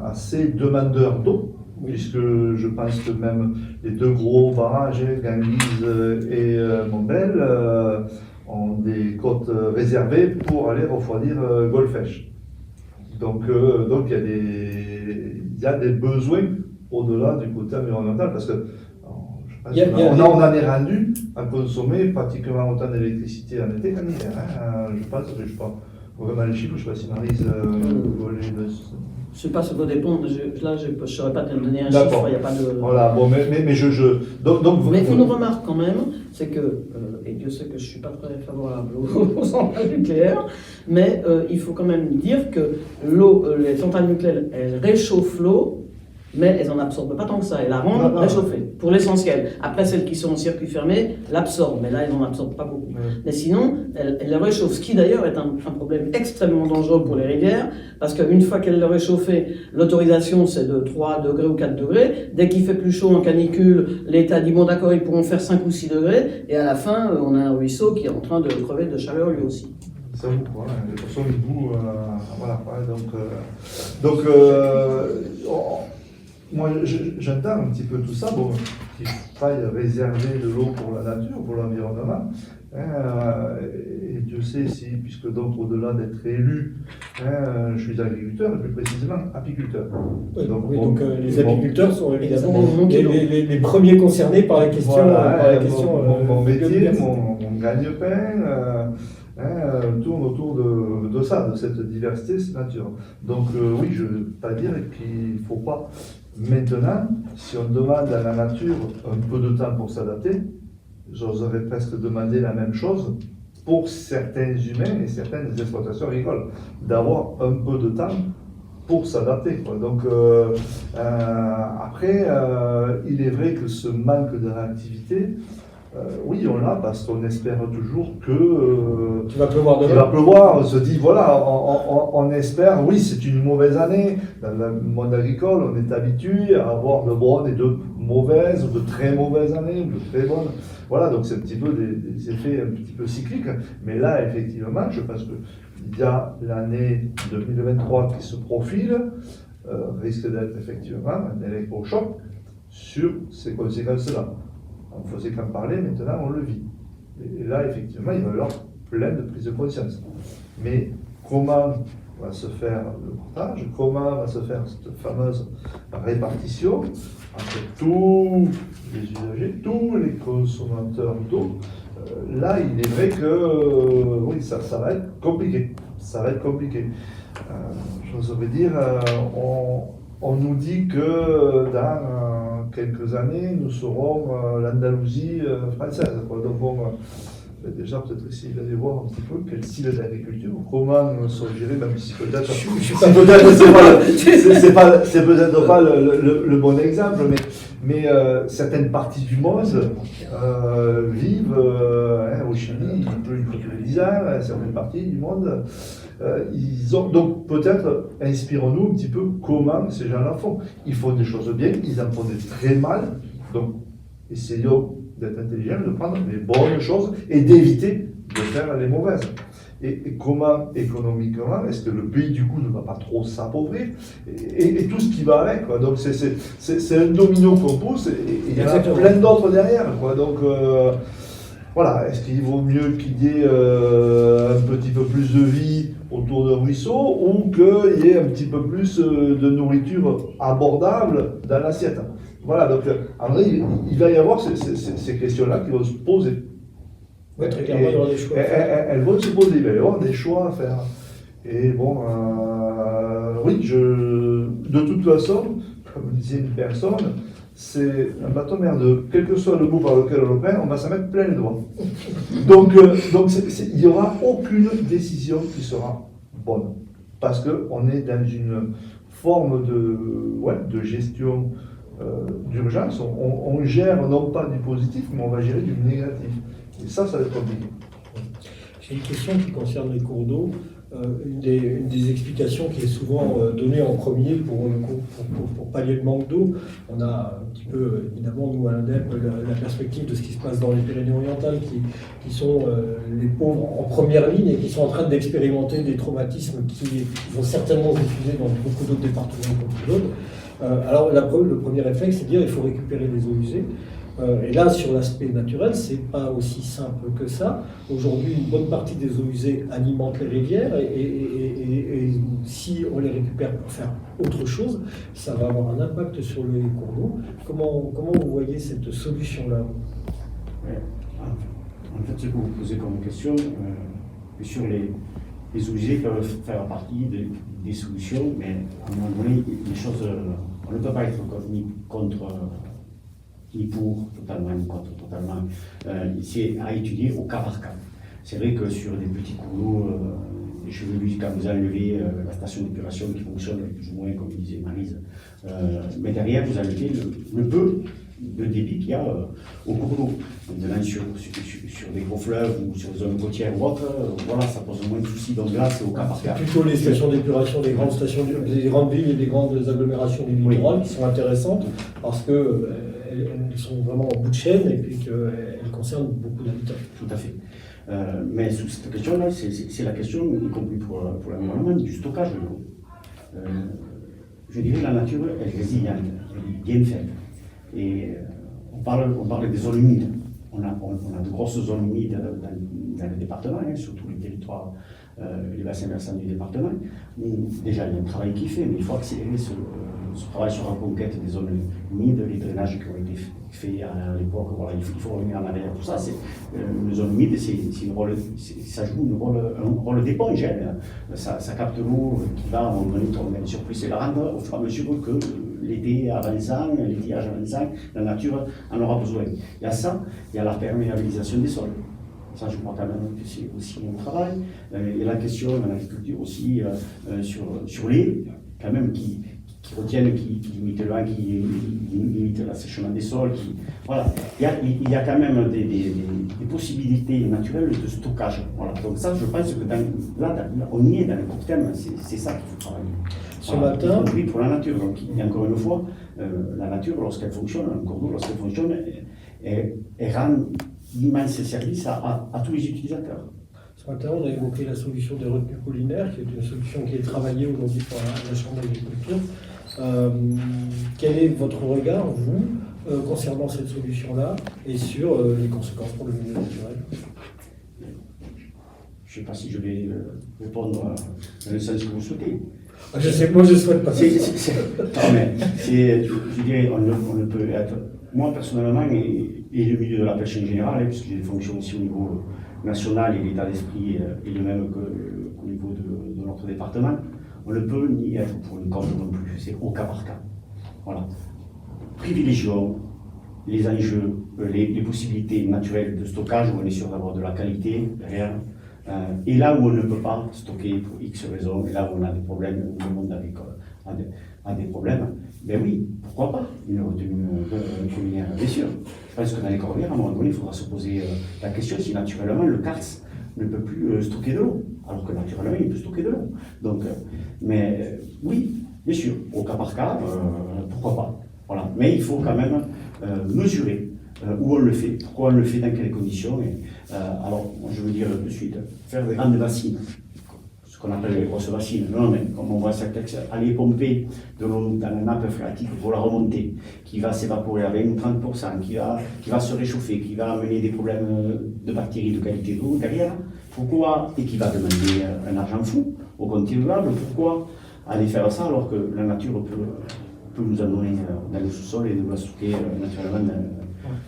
assez demandeurs d'eau puisque je pense que même les deux gros barrages, Ganguise et Montbel, ont des côtes réservées pour aller refroidir Golfech. Donc il y a des besoins au-delà du côté environnemental, parce que on en est rendu à consommer pratiquement autant d'électricité en été qu'en hiver. Je pense, je ne sais pas vraiment les chiffres, je ne sais pas si Maryse je ne sais pas, ça peut dépendre. Là, je ne saurais pas te donner un D'accord. chiffre, il n'y a pas de... Voilà, bon, mais donc Mais une remarque quand même, c'est que, et Dieu sait que je ne suis pas très favorable aux centrales nucléaires, mais il faut quand même dire que les centrales nucléaires, elles réchauffent l'eau, mais elles n'en absorbent pas tant que ça, elles la rendent réchauffée, pour l'essentiel. Après, celles qui sont en circuit fermé l'absorbent, mais là, elles n'en absorbent pas beaucoup. Mais sinon, elles la réchauffent, ce qui d'ailleurs est un problème extrêmement dangereux pour les rivières, parce qu'une fois qu'elles l'ont réchauffée, l'autorisation c'est de 3 degrés ou 4 degrés. Dès qu'il fait plus chaud en canicule, l'État dit bon d'accord, ils pourront faire 5 ou 6 degrés, et à la fin, on a un ruisseau qui est en train de crever de chaleur lui aussi. Ça vous quoi, de toute façon, il bout, voilà, donc moi, j'entends un petit peu tout ça, bon, qu'il faille réserver de l'eau pour la nature, pour l'environnement. Et Dieu sait si, puisque donc au-delà d'être élu, je suis agriculteur, et plus précisément apiculteur. Donc les apiculteurs sont évidemment les premiers concernés par la question. Voilà, mon métier, mon gagne-pain. Tourne autour de ça, de cette diversité, cette nature. Donc oui, je ne veux pas dire qu'il ne faut pas. Maintenant, si on demande à la nature un peu de temps pour s'adapter, j'oserais presque demander la même chose pour certains humains et certaines exploitations agricoles, d'avoir un peu de temps pour s'adapter. Donc après, il est vrai que ce manque de réactivité, oui, on l'a parce qu'on espère toujours que tu vas pleuvoir demain. Il va pleuvoir. On se dit voilà, on espère. Oui, c'est une mauvaise année. Dans le monde agricole, on est habitué à avoir de bonnes et de mauvaises, ou de très mauvaises années, ou de très bonnes. Voilà, donc c'est un petit peu des effets un petit peu cycliques. Mais là, effectivement, je pense qu'il y a l'année 2023 qui se profile, risque d'être effectivement un électrochoc sur ces conséquences-là. On faisait qu'en parler, maintenant on le vit. Et là, effectivement, il va y avoir plein de prises de conscience. Mais comment va se faire le partage, comment va se faire cette fameuse répartition entre tous les usagers, tous les consommateurs d'eau, là, il est vrai que oui, ça va être compliqué. Ça va être compliqué. J'oserais dire, on nous dit que dans quelques années, nous serons l'Andalousie française. Donc bon, déjà peut-être essayer d'aller voir un petit peu quel style d'agriculture, comment sont gérés, même si peut-être c'est peut-être pas le bon exemple, mais certaines parties du monde vivent au Chili, il pleut une fois tous les 10 ans, certaines parties du monde. Ils ont donc peut-être inspirons-nous un petit peu comment ces gens-là font. Ils font des choses bien, ils en font des très mal, donc essayons d'être intelligents, de prendre les bonnes choses et d'éviter de faire les mauvaises. Et comment économiquement est-ce que le pays du coup ne va pas trop s'appauvrir et tout ce qui va avec, quoi. Donc c'est un domino qu'on pousse et il y en a plein d'autres derrière, quoi. Donc voilà, est-ce qu'il vaut mieux qu'il y ait un petit peu plus de vie autour d'un ruisseau ou qu'il y ait un petit peu plus de nourriture abordable dans l'assiette? Voilà, donc en vrai, il va y avoir ces questions-là qui vont se poser. Oui, très clairement, il y aura des choix. Elles vont se poser, il va y avoir des choix à faire. Et bon, oui, de toute façon, comme disait une personne, c'est un bâton merdeux. Quel que soit le bout par lequel on le prend, on va s'en mettre plein les doigts. Donc il n'y aura aucune décision qui sera bonne. Parce qu'on est dans une forme de gestion d'urgence. On gère non pas du positif, mais on va gérer du négatif. Et ça va être compliqué. J'ai une question qui concerne les cours d'eau. Une des explications qui est souvent donnée en premier pour pallier le manque d'eau, on a un petit peu, évidemment, nous à l'INDEP, la perspective de ce qui se passe dans les Pyrénées-Orientales, qui sont les pauvres en première ligne et qui sont en train d'expérimenter des traumatismes qui vont certainement se diffuser dans beaucoup d'autres départements comme d'autres. Alors le premier réflexe, c'est de dire qu'il faut récupérer les eaux usées. Et là, sur l'aspect naturel, c'est pas aussi simple que ça. Aujourd'hui, une bonne partie des eaux usées alimentent les rivières et si on les récupère pour faire autre chose, ça va avoir un impact sur les cours d'eau. Comment vous voyez cette solution-là? Ouais. En fait, ce que vous posez comme question, sur les eaux usées peuvent faire partie des solutions, mais à un moment donné, les choses, on ne peut pas être ni contre ni pour totalement, ni contre totalement. C'est à étudier au cas par cas. C'est vrai que sur des petits cours d'eau, je veux dire, quand vous enlevez la station d'épuration qui fonctionne plus ou moins, comme disait Maryse, mais derrière, vous enlevez le peu de débit qu'il y a au cours d'eau. Maintenant, sur des gros fleuves ou sur des zones côtières ou autres, voilà, ça pose moins de soucis. Donc là, c'est au cas par cas. Plutôt les stations d'épuration des grandes stations, des grandes villes et des grandes agglomérations du littoral qui sont intéressantes parce que elles sont vraiment en bout de chaîne et puis qu'elles concernent beaucoup d'habitants. Tout à fait. Mais sous cette question-là, c'est la question, y compris pour l'environnement, du stockage de l'eau. Je dirais que la nature est résiliente, elle est bien faite. Et on parle des zones humides. On a de grosses zones humides dans le département, sur tous les territoires, les bassins versants du département. Déjà, il y a un travail qui est fait, mais il faut accélérer ce travail sur la conquête des zones humides, les drainages qui ont été faits à l'époque. Voilà, il faut revenir en arrière. Tout ça, les zones humides, ça joue un rôle d'éponge. Ça capte l'eau qui va à un moment donné tomber sur plus et la rendre au fur et à mesure que l'été avançant, l'étiage avançant, la nature en aura besoin. Il y a ça, il y a la perméabilisation des sols. Ça, je crois quand même que c'est aussi un travail. Il y a la question en agriculture aussi sur les, quand même, qui retiennent, qui limitent le vent, qui limitent l'assèchement des sols. Voilà. Il y a quand même des possibilités naturelles de stockage. Voilà. Donc ça, je pense que là, on y est dans le court terme, c'est ça qu'il faut travailler. Ce matin, oui, pour la nature. Donc, encore une fois, la nature, lorsqu'elle fonctionne, un cours d'eau, lorsqu'elle fonctionne, elle rend d'immenses services à tous les utilisateurs. Ce matin, on a évoqué la solution des retenues collinaires, qui est une solution qui est travaillée aujourd'hui par la Chambre d'agriculture. Quel est votre regard, vous, concernant cette solution-là et sur les conséquences pour le milieu naturel? Je ne sais pas si je vais répondre dans le sens que vous souhaitez. Je sais pas, je souhaite pas. Non, mais je dirais, on ne peut être, moi personnellement, et le milieu de la pêche en général, puisque j'ai des fonctions aussi au niveau national et l'état d'esprit est le même qu'au niveau de notre département, on ne peut ni être pour une cause non plus, c'est au cas par cas. Voilà. Privilégions les enjeux, les possibilités naturelles de stockage où on est sûr d'avoir de la qualité derrière. Et là où on ne peut pas stocker pour X raisons, et là où on a des problèmes, où le monde a des problèmes, ben oui, pourquoi pas une retenue collinaire, bien sûr. Je pense que dans les corbières, à un moment donné, il faudra se poser la question si naturellement le karst ne peut plus stocker de l'eau, alors que naturellement il peut stocker de l'eau. Donc, mais oui, bien sûr, au cas par cas, pourquoi pas. Voilà. Mais il faut quand même mesurer où on le fait, pourquoi on le fait, dans quelles conditions. Alors, je veux dire de suite, faire des grandes bassines, ce qu'on appelle les grosses bassines. Non, mais comme on voit ça, aller pomper de l'eau dans la nappe phréatique pour la remonter, qui va s'évaporer à 20 ou 30%, qui va se réchauffer, qui va amener des problèmes de bactéries, de qualité d'eau derrière. Pourquoi, et qui va demander un argent fou au contribuable, pourquoi aller faire ça alors que la nature peut nous en donner dans le sous-sol et nous la stocker naturellement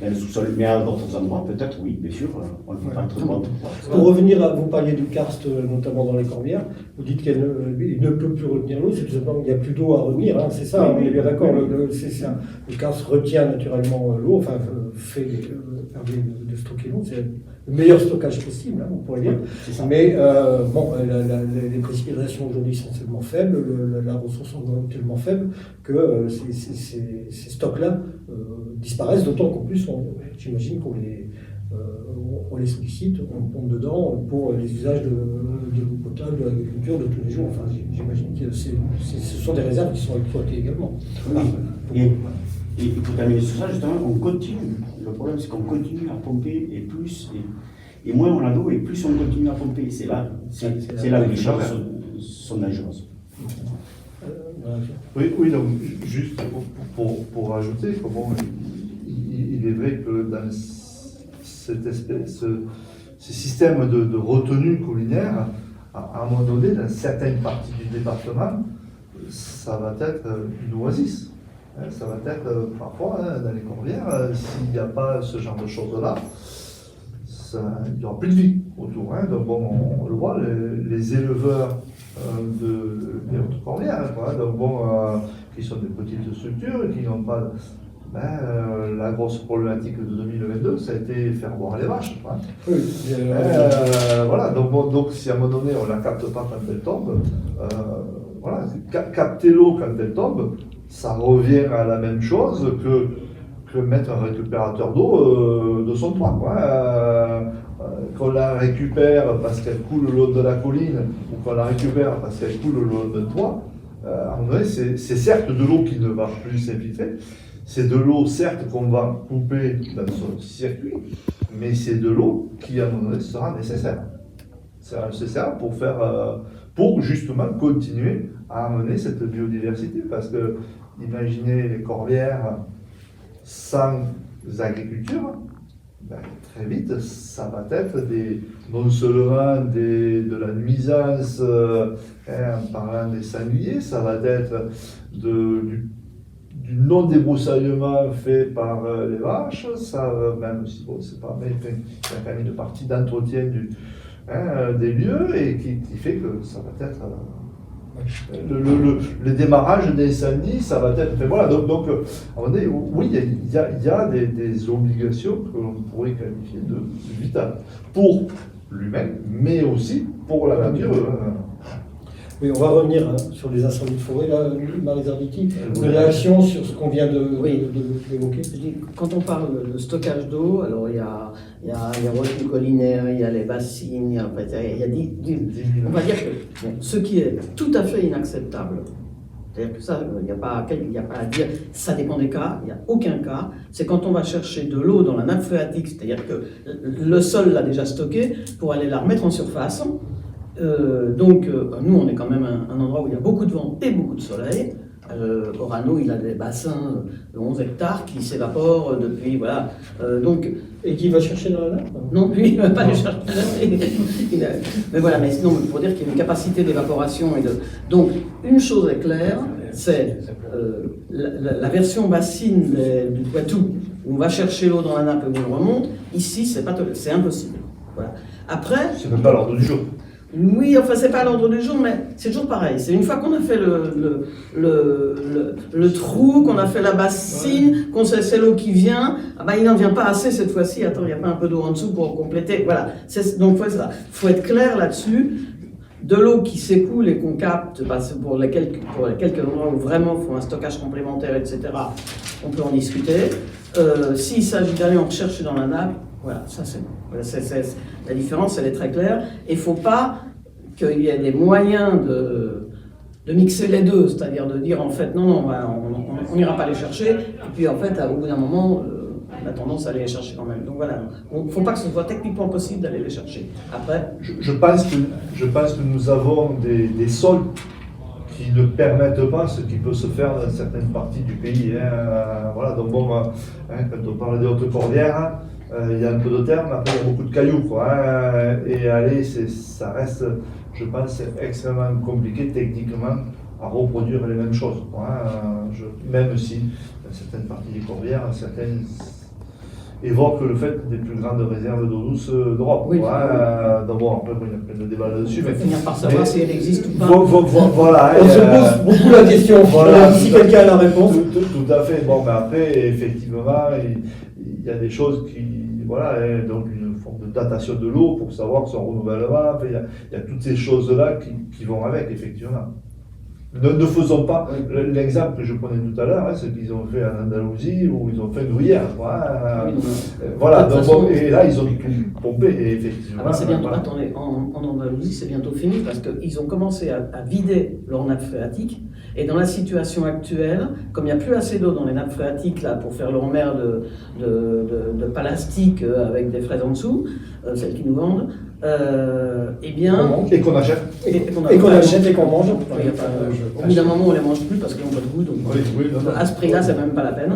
dans le sous-sol, mais à d'autres endroits, peut-être, oui, bien sûr, on ne peut pas être contre. Pour revenir à vous parliez du karst, notamment dans les corbières, vous dites qu'il ne peut plus retenir l'eau, c'est tout simplement qu'il n'y a plus d'eau à retenir, hein, c'est ça, on est bien d'accord, le karst retient naturellement l'eau, enfin permet de stocker l'eau, c'est le meilleur stockage possible, hein, on pourrait dire. Mais bon, les précipitations aujourd'hui sont tellement faibles, la ressource est tellement faible que ces stocks-là disparaissent, d'autant qu'en plus, j'imagine qu'on les sollicite, on pompe dedans pour les usages de l'eau potable, de l'agriculture de tous les jours. Enfin, j'imagine que ce sont des réserves qui sont exploitées également. Oui. Et pour terminer sur ça, justement, on continue. Le problème, c'est qu'on continue à pomper et moins on a d'eau et plus on continue à pomper. C'est là où les choses sont dangereuses. Oui, donc juste pour rajouter, comment il est vrai que dans ce système de retenue collinaire, à un moment donné, dans certaines parties du département, ça va être une oasis. Ça va être parfois, dans les Corbières, s'il n'y a pas ce genre de choses-là, il n'y aura plus de vie autour. Donc bon, on le voit, les éleveurs des Hautes-Corbières, qui sont des petites structures et qui n'ont pas... la grosse problématique de 2022, ça a été faire boire les vaches. Oui, voilà, donc si à un moment donné on ne la capte pas quand elle tombe, voilà, capter l'eau quand elle tombe, ça revient à la même chose que mettre un récupérateur d'eau de son toit. Qu'on la récupère parce qu'elle coule le long de la colline ou qu'on la récupère parce qu'elle coule le long d'un toit, à un moment donné, c'est certes de l'eau qui ne va plus s'infiltrer. C'est de l'eau, certes, qu'on va couper dans son circuit, mais c'est de l'eau qui, à un moment donné, sera nécessaire. C'est nécessaire pour justement continuer à amener cette biodiversité. Parce que, imaginez les Corbières sans agriculture, très vite, ça va être non seulement de la nuisance, en parlant des sangliers, ça va être du non-débroussaillement fait par les vaches, ça même si bon, c'est pas, mais il y a quand même une partie d'entretien des lieux et qui fait que ça va être le démarrage d'incendie, ça va être. Voilà, donc à un moment donné, oui, il y a des obligations que l'on pourrait qualifier de vitales pour l'humain, mais aussi pour la nature. Oui, on va revenir sur les incendies de forêt. Là, Marie Arditi, une réaction sur ce qu'on vient d'évoquer. Quand on parle de stockage d'eau, alors il y a retenue collinaire, il y a les bassines, il y a on va dire que ce qui est tout à fait inacceptable, c'est-à-dire que ça, il n'y a pas à dire, ça dépend des cas, il n'y a aucun cas, c'est quand on va chercher de l'eau dans la nappe phréatique, c'est-à-dire que le sol l'a déjà stocké, pour aller la remettre en surface. Nous, on est quand même un endroit où il y a beaucoup de vent et beaucoup de soleil. Orano, il a des bassins de 11 hectares qui s'évaporent depuis, voilà. Et qui va chercher dans la nappe? Non, lui, il ne va pas les chercher. Mais voilà, mais sinon, pour dire qu'il y a une capacité d'évaporation. Donc, une chose est claire, c'est la version bassine du Poitou, où on va chercher l'eau dans la nappe et on le remonte. Ici, c'est impossible. Voilà. Après... C'est même pas l'ordre du jour. Oui, enfin, c'est pas à l'ordre du jour, mais c'est toujours pareil. C'est une fois qu'on a fait le trou, qu'on a fait la bassine, qu'on sait c'est l'eau qui vient, il n'en vient pas assez cette fois-ci. Attends, il n'y a pas un peu d'eau en dessous pour compléter. Voilà. Donc, il faut être clair là-dessus. De l'eau qui s'écoule et qu'on capte, pour les quelques endroits où vraiment il faut un stockage complémentaire, etc., on peut en discuter. S'il s'agit d'aller en rechercher dans la nappe, voilà, ça c'est bon. La différence, elle est très claire. Et il ne faut pas qu'il y ait des moyens de mixer les deux, c'est-à-dire de dire en fait non, on n'ira pas les chercher, et puis en fait, au bout d'un moment, on a tendance à aller les chercher quand même. Donc voilà, il ne faut pas que ce soit techniquement possible d'aller les chercher. Après, je pense que nous avons des sols qui ne permettent pas ce qui peut se faire dans certaines parties du pays. Voilà, donc bon, quand on parle des Hautes-Corbières, il y a un peu de terre, mais après il y a beaucoup de cailloux. Et aller, ça reste, je pense, extrêmement compliqué techniquement à reproduire les mêmes choses. Même si dans certaines parties des Corbières, certaines évoquent le fait des plus grandes réserves d'eau douce d'Europe. Oui, donc bon, après il y a plein de débats là-dessus. On va finir par savoir si elle existe ou pas. Voilà, on se pose beaucoup la question. Voilà, si quelqu'un a la réponse. Tout à fait. Bon, mais après, effectivement, il y a des choses donc une forme de datation de l'eau pour savoir son renouvellement. Il y a toutes ces choses-là qui vont avec, effectivement. Ne faisons pas l'exemple que je prenais tout à l'heure, ce qu'ils ont fait en Andalousie, où ils ont fait une gruyère. Voilà, donc, et là, ils ont tout pompé, et effectivement. C'est bientôt, attendez, en Andalousie, c'est bientôt fini, parce qu'ils ont commencé à vider leur nappe phréatique, Et dans la situation actuelle, comme il n'y a plus assez d'eau dans les nappes phréatiques là, pour faire leur mer de plastique avec des fraises en dessous, celles qui nous vendent, eh bien... Et qu'on achète. Et qu'on achète et qu'on mange. Oui, enfin, au bout d'un moment, on ne les mange plus parce qu'ils n'ont pas de goût. Donc, à ce prix-là, c'est même pas la peine.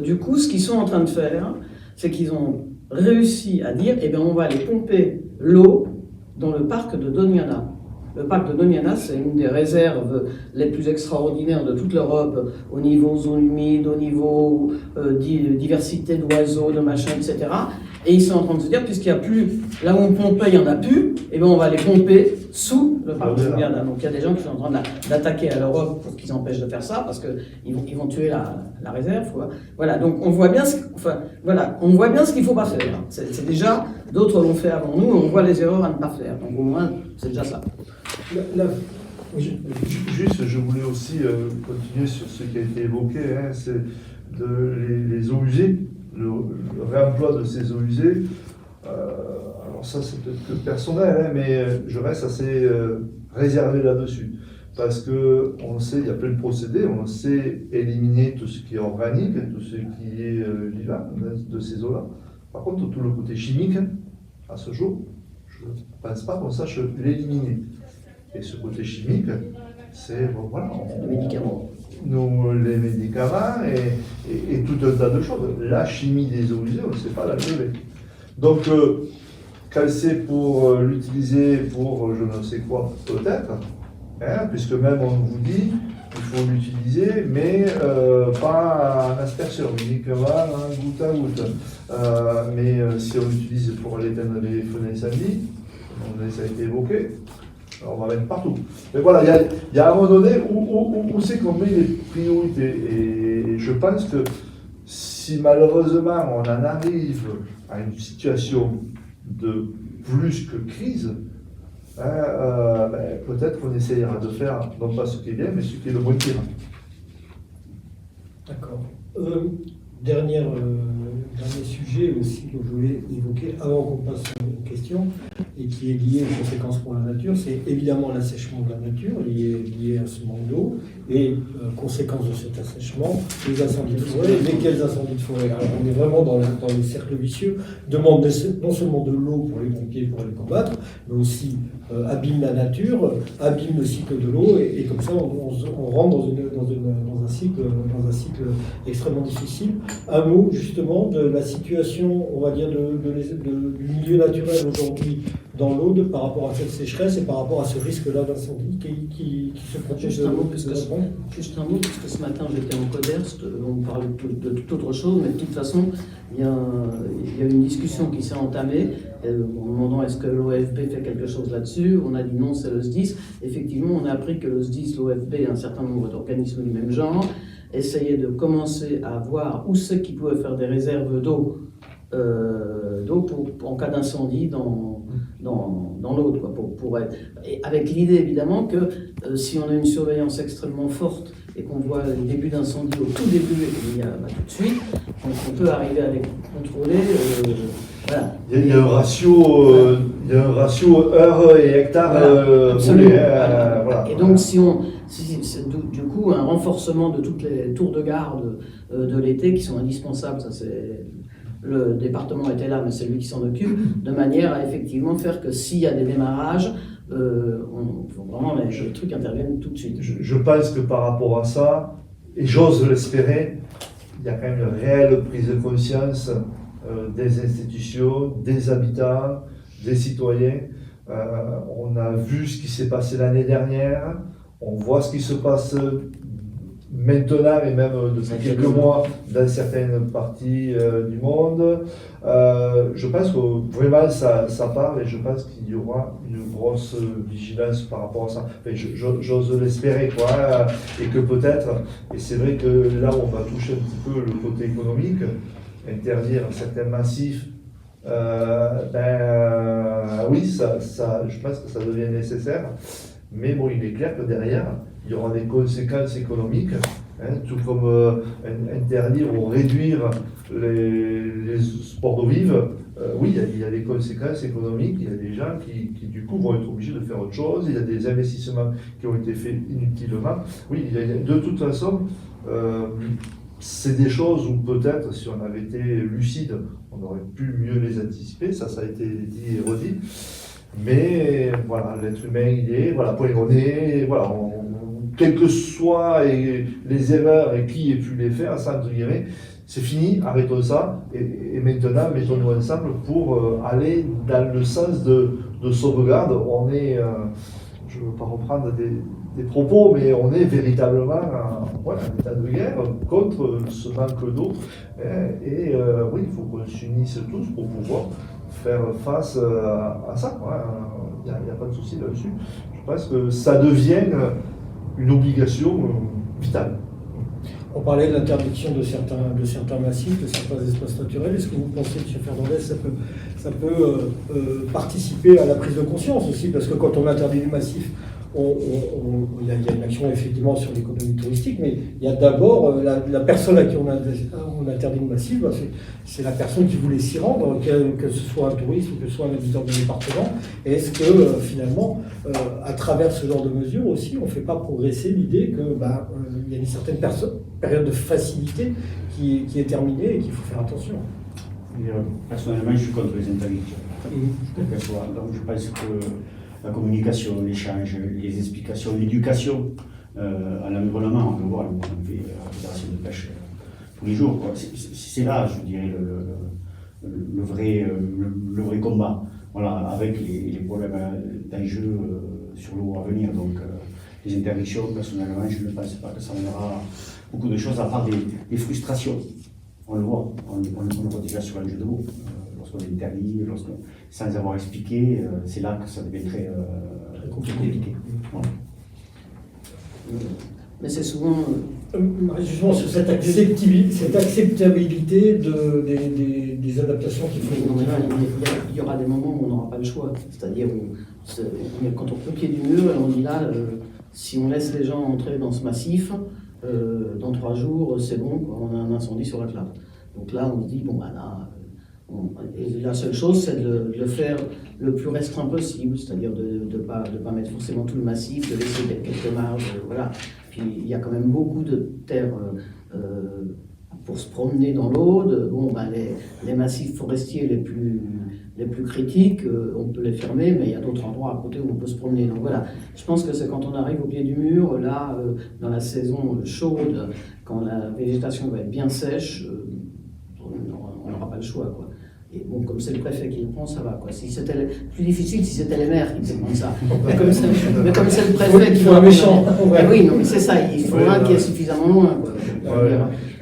Du coup, ce qu'ils sont en train de faire, c'est qu'ils ont réussi à dire, eh bien, on va aller pomper l'eau dans le parc de Doñana. Le parc de Doñana, c'est une des réserves les plus extraordinaires de toute l'Europe, au niveau zone humide, au niveau diversité d'oiseaux, de machins, etc. Et ils sont en train de se dire, puisqu'il n'y a plus, là où on pompait, il n'y en a plus, et bien on va les pomper sous le parc de Doñana. Donc il y a des gens qui sont en train d'attaquer à l'Europe pour qu'ils empêchent de faire ça, parce qu'ils vont tuer la réserve. Quoi. Voilà, donc on voit bien ce qu'il ne faut pas faire. C'est déjà, d'autres l'ont fait avant nous, et on voit les erreurs à ne pas faire. Donc au moins, c'est déjà ça. Juste, je voulais aussi continuer sur ce qui a été évoqué, c'est les eaux usées, le réemploi de ces eaux usées. Alors ça, c'est peut-être que personnel, mais je reste assez réservé là-dessus. Parce qu'on sait, il y a plein de procédés, on sait éliminer tout ce qui est organique, tout ce qui est vivant de ces eaux-là. Par contre, tout le côté chimique, à ce jour, je ne pense pas qu'on sache l'éliminer. Et ce côté chimique, c'est les médicaments. Les médicaments et tout un tas de choses. La chimie des eaux usées, on ne sait pas la lever. Donc, quand c'est pour l'utiliser pour je ne sais quoi, peut-être, puisque même on vous dit qu'il faut l'utiliser, mais pas en aspersion, uniquement en goutte à goutte. Mais si on l'utilise pour aller éteindre les feux d'incendie, ça a été évoqué. Alors on va mettre partout. Mais voilà, il y a un moment donné où c'est qu'on met les priorités. Et je pense que si malheureusement on en arrive à une situation de plus que crise, peut-être qu'on essayera de faire non pas ce qui est bien, mais ce qui est le moins pire. D'accord. Dernier sujet aussi que je voulais évoquer avant qu'on passe aux questions et qui est lié aux conséquences pour la nature, c'est évidemment l'assèchement de la nature lié à ce manque d'eau et conséquences de cet assèchement, les incendies de forêt. Mais quels incendies de forêt? Alors on est vraiment dans les cercles vicieux, demande non seulement de l'eau pour les pompiers pour les combattre, mais aussi abîme la nature, abîme le cycle de l'eau et comme ça on rentre dans un cycle extrêmement difficile. Un mot justement de la situation, on va dire, du milieu naturel aujourd'hui dans l'Aude par rapport à cette sécheresse et par rapport à ce risque-là d'incendie qui se produit. Juste un mot, parce que ce matin j'étais en Coderst, on parlait de toute autre chose, mais de toute façon, il y a une discussion qui s'est entamée en demandant est-ce que l'OFB fait quelque chose là-dessus. On a dit non, c'est le SDIS. Effectivement, on a appris que le SDIS, l'OFB et un certain nombre d'organismes du même genre essayaient de commencer à voir où c'est qu'ils pouvaient faire des réserves d'eau en cas d'incendie dans l'Aude, et avec l'idée évidemment que si on a une surveillance extrêmement forte et qu'on voit le début d'incendie au tout début et qu'il y a tout de suite, on peut arriver à les contrôler. Voilà. Il y a un ratio heure et hectare. Absolument. Voilà. Et donc du coup un renforcement de toutes les tours de garde de l'été qui sont indispensables, ça c'est. Le département était là, mais c'est lui qui s'en occupe, de manière à effectivement faire que s'il y a des démarrages, vraiment les trucs interviennent tout de suite. Je pense que par rapport à ça, et j'ose l'espérer, il y a quand même une réelle prise de conscience des institutions, des habitants, des citoyens. On a vu ce qui s'est passé l'année dernière, on voit ce qui se passe maintenant et même depuis quelques mois dans certaines parties du monde. Je pense que vraiment ça parle et je pense qu'il y aura une grosse vigilance par rapport à ça. Enfin, j'ose l'espérer, quoi. Et que peut-être, et c'est vrai que là on va toucher un petit peu le côté économique, interdire certains massifs, oui, je pense que ça devient nécessaire. Mais bon, il est clair que derrière, il y aura des conséquences économiques tout comme interdire ou réduire les sports d'eau vive. Oui, il y a des conséquences économiques, il y a des gens qui du coup vont être obligés de faire autre chose, il y a des investissements qui ont été faits inutilement. Oui, de toute façon, c'est des choses où peut-être si on avait été lucide, on aurait pu mieux les anticiper, ça a été dit et redit. Mais voilà, l'être humain il est, voilà, on est, voilà, quelles que soient les erreurs et qui ait pu les faire, ça entre guillemets, c'est fini, arrêtons ça, et maintenant mettons-nous ensemble pour aller dans le sens de sauvegarde. On est, je ne veux pas reprendre des propos, mais on est véritablement en état de guerre contre ce manque d'eau. Oui, il faut qu'on s'unisse tous pour pouvoir faire face à ça. Il n'y a pas de souci là-dessus. Je pense que ça devient une obligation vitale. On parlait de l'interdiction de certains massifs, de certains espaces naturels. Est-ce que vous pensez, M. Fernandez, ça peut participer à la prise de conscience aussi? Parce que quand on interdit les massifs, il y a une action effectivement sur l'économie touristique, mais il y a d'abord la personne à qui on interdit le massif, c'est la personne qui voulait s'y rendre, que ce soit un touriste ou que ce soit un habitant du département. Et est-ce que finalement, à travers ce genre de mesures aussi, on ne fait pas progresser l'idée que il y a une certaine période de facilité qui est terminée et qu'il faut faire attention? Personnellement, je suis contre les interdictions. Donc je pense que la communication, l'échange, les explications, l'éducation à l'environnement, on le voit, on fait la fédération de pêche tous les jours. C'est là, je dirais, le vrai combat, voilà, avec les problèmes d'enjeux sur l'eau à venir. Donc les interdictions, personnellement, je ne pense pas que ça mènera beaucoup de choses à part des frustrations. On le voit, on le voit déjà sur l'enjeu de l'eau. Lorsqu'on interdit, sans avoir expliqué, c'est là que ça devient très compliqué. Voilà. Mais c'est souvent... Justement, sur cette acceptabilité des adaptations qu'il faut... Il y aura des moments où on n'aura pas le choix. C'est-à-dire, quand on prend le pied du mur, on dit là, si on laisse les gens entrer dans ce massif, dans 3 jours, c'est bon, quoi, on a un incendie sur la clave. Donc là, on se dit, bon, et la seule chose, c'est de le faire le plus restreint possible, c'est-à-dire de ne pas mettre forcément tout le massif, de laisser quelques marges, voilà. Puis il y a quand même beaucoup de terres pour se promener dans l'Aude. Les massifs forestiers les plus critiques, on peut les fermer, mais il y a d'autres endroits à côté où on peut se promener. Donc voilà, je pense que c'est quand on arrive au pied du mur, là, dans la saison chaude, quand la végétation va être bien sèche, on n'aura pas le choix, quoi. Et bon, comme c'est le préfet qui le prend, ça va, quoi. Si c'était plus difficile, si c'était les maires qui prennent ça. Mais comme c'est le préfet qui faut un méchant. Oui, non, mais c'est ça, il faut un qui est suffisamment loin, quoi.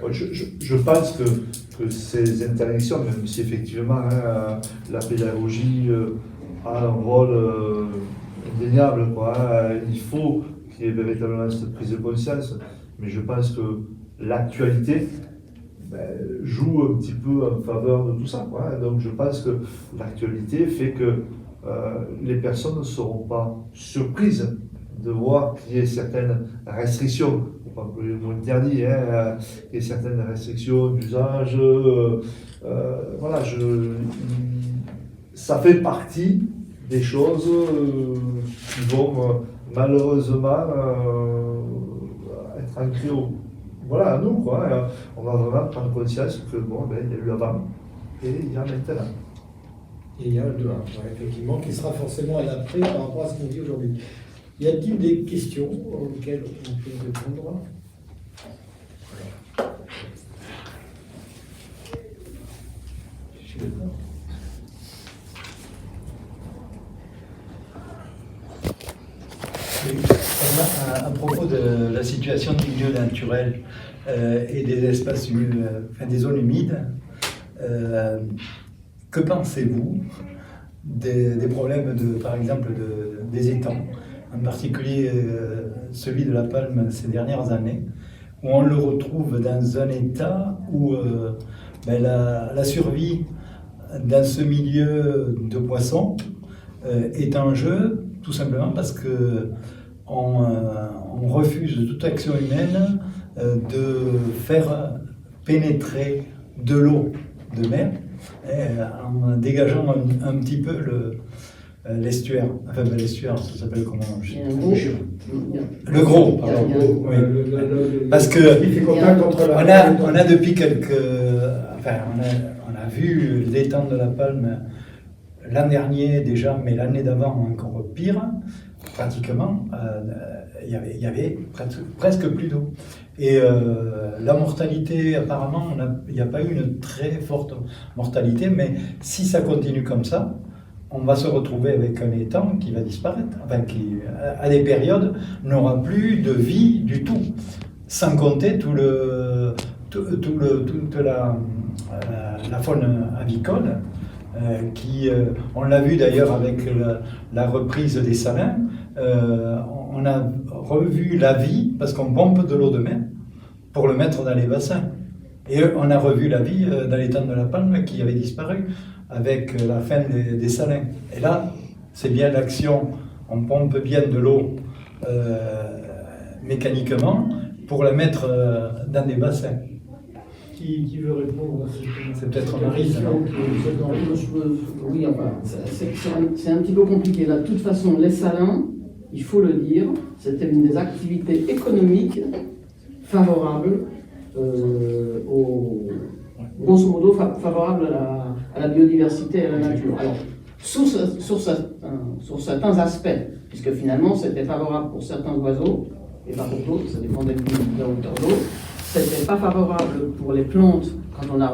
Je pense que ces interdictions, même si effectivement la pédagogie a un rôle indéniable, quoi, il faut qu'il y ait véritablement cette prise de conscience, mais je pense que l'actualité joue un petit peu en faveur de tout ça, quoi. Donc je pense que l'actualité fait que les personnes ne seront pas surprises de voir qu'il y ait certaines restrictions, pour pas employer le mot interdit, qu'il y ait certaines restrictions d'usage. Voilà, ça fait partie des choses qui vont malheureusement être ancrées à nous, quoi. On va vraiment prendre conscience que il y a eu avant et il y a maintenant. Et il y a le demain, effectivement, qui sera forcément un après par rapport à ce qu'on dit aujourd'hui. Y a-t-il des questions auxquelles on peut répondre? Je suis d'accord. À propos de la situation du milieu naturel et des espaces, des zones humides, que pensez-vous des problèmes, par exemple, des étangs, en particulier celui de la Palme ces dernières années, où on le retrouve dans un état où la survie dans ce milieu de poissons est en jeu, tout simplement parce que on refuse toute action humaine de faire pénétrer de l'eau de mer en dégageant un petit peu l'estuaire. Enfin, l'estuaire, ça s'appelle comment? Le gros, pardon. Oui. Parce que on a depuis enfin, on a vu l'étang de la Palme l'an dernier déjà, mais l'année d'avant encore pire. Pratiquement, il y avait presque plus d'eau. Et la mortalité, apparemment, il n'y a pas eu une très forte mortalité, mais si ça continue comme ça, on va se retrouver avec un étang qui va disparaître, enfin qui, à des périodes, n'aura plus de vie du tout, sans compter toute la faune avicole, qui, on l'a vu d'ailleurs avec la reprise des salins, on a revu la vie, parce qu'on pompe de l'eau de mer pour le mettre dans les bassins. Et on a revu la vie dans l'étang de la Palme qui avait disparu avec la fin des salins. Et là, c'est bien l'action, on pompe bien de l'eau mécaniquement pour la mettre dans des bassins. Qui veut répondre à cette C'est peut-être Marie, non? Oui, enfin, c'est un petit peu compliqué. Là, de toute façon, les salins, il faut le dire, c'était une des activités économiques favorables grosso modo favorables à la biodiversité et à la nature. Alors, sur certains aspects, puisque finalement c'était favorable pour certains oiseaux, et pas pour d'autres, ça dépendait de la hauteur d'eau. C'était pas favorable pour les plantes quand on a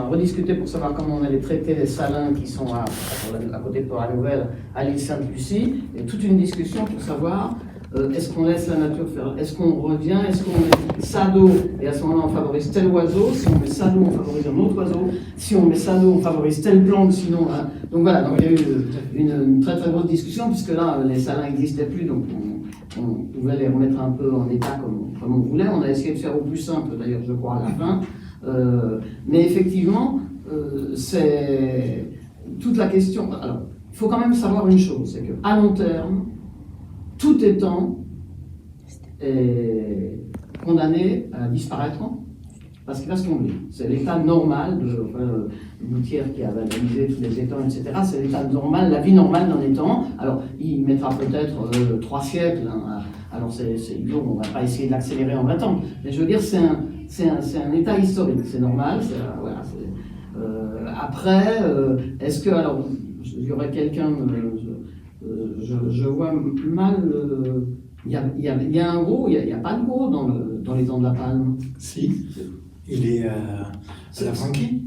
rediscuté pour savoir comment on allait traiter les salins qui sont à côté de Port-la-Nouvelle, à l'île Sainte-Lucie, et toute une discussion pour savoir est-ce qu'on laisse la nature faire, est-ce qu'on revient, est-ce qu'on met ça d'eau et à ce moment-là on favorise tel oiseau, si on met ça d'eau on favorise un autre oiseau, si on met ça d'eau on favorise telle plante, sinon hein. Donc voilà, donc il y a eu une très très grosse discussion puisque là les salins n'existaient plus, donc on pouvait les remettre un peu en état comme on voulait. On a essayé de faire au plus simple, d'ailleurs, je crois, à la fin. Mais effectivement, c'est toute la question. Alors, il faut quand même savoir une chose, c'est qu'à long terme, tout étang est condamné à disparaître parce qu'il va se tomber. C'est l'état normal de Boutière qui a analysé tous les étangs, etc. C'est l'état normal, la vie normale d'un étang. Alors, il mettra peut-être 3 siècles. Hein. Alors, c'est idiot, on ne va pas essayer de l'accélérer en 20 ans. Mais je veux dire, c'est un état historique. C'est normal. Voilà, après, est-ce que, alors, il y aurait quelqu'un, je vois mal, il y a un gros, il n'y a pas de gros dans l'étang de la Palme. Si, il est à la Franquie.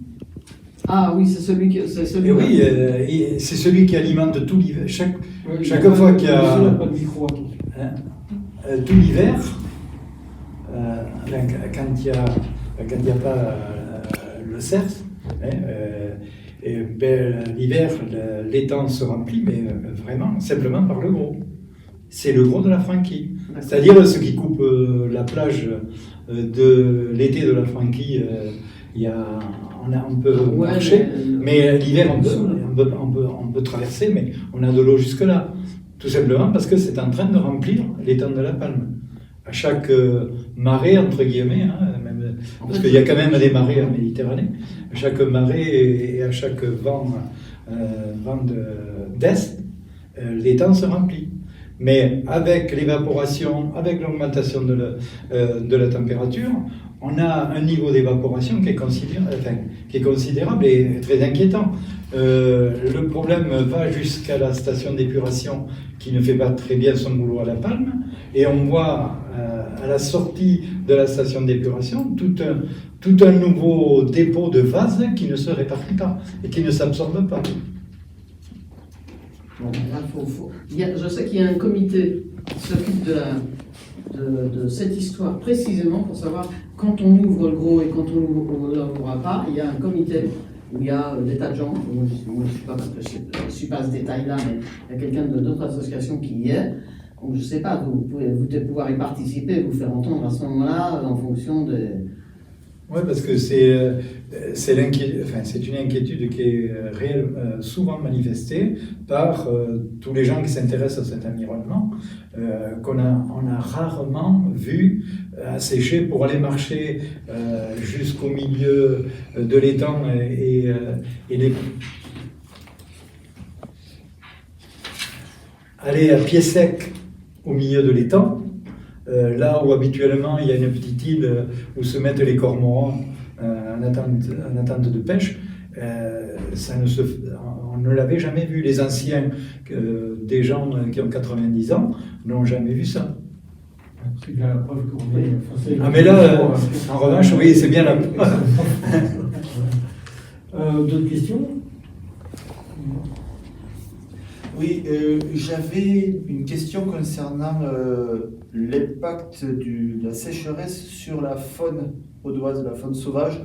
Ah oui, c'est celui qui... Oui, c'est celui qui alimente tout l'hiver. Chaque fois qu'il y a... tout l'hiver, quand il n'y a pas le cerf, l'hiver, l'étang se remplit, mais vraiment, simplement par le gros. C'est le gros de la Franquie. C'est-à-dire ce qui coupe la plage de l'été de la Franquie, on peut marcher, mais l'hiver on peut traverser, mais on a de l'eau jusque-là. Tout simplement parce que c'est en train de remplir l'étang de la Palme. À chaque marée, entre guillemets, hein, même, parce qu'il y a quand même des marées en Méditerranée, à chaque marée et à chaque vent d'est, l'étang se remplit. Mais avec l'évaporation, avec l'augmentation de la température, on a un niveau d'évaporation qui est considérable et très inquiétant. Le problème va jusqu'à la station d'épuration qui ne fait pas très bien son boulot à La Palme, et on voit à la sortie de la station d'épuration tout un nouveau dépôt de vase qui ne se répartit pas et qui ne s'absorbe pas. Bon, là, je sais qu'il y a un comité qui s'occupe de cette histoire précisément pour savoir quand on ouvre le gros et quand on ne l'ouvrira pas. Il y a un comité où il y a des tas de gens. Moi, je ne suis pas parce que je ne suis pas à ce détail-là, mais il y a quelqu'un de d'autres associations qui y est. Donc, je ne sais pas, vous devez pouvoir y participer, vous faire entendre à ce moment-là en fonction des... Oui, parce que c'est une inquiétude qui est souvent manifestée par tous les gens qui s'intéressent à cet environnement, on a rarement vu à sécher pour aller marcher jusqu'au milieu de l'étang et aller à pied sec au milieu de l'étang, là où habituellement il y a une petite île où se mettent les cormorans en attente de pêche. On ne l'avait jamais vu. Les anciens, des gens qui ont 90 ans, n'ont jamais vu ça. C'est bien la preuve qu'on est. Ah mais là, en revanche, oui, c'est bien la preuve. D'autres questions? Oui, j'avais une question concernant l'impact de la sécheresse sur la faune audoise, la faune sauvage.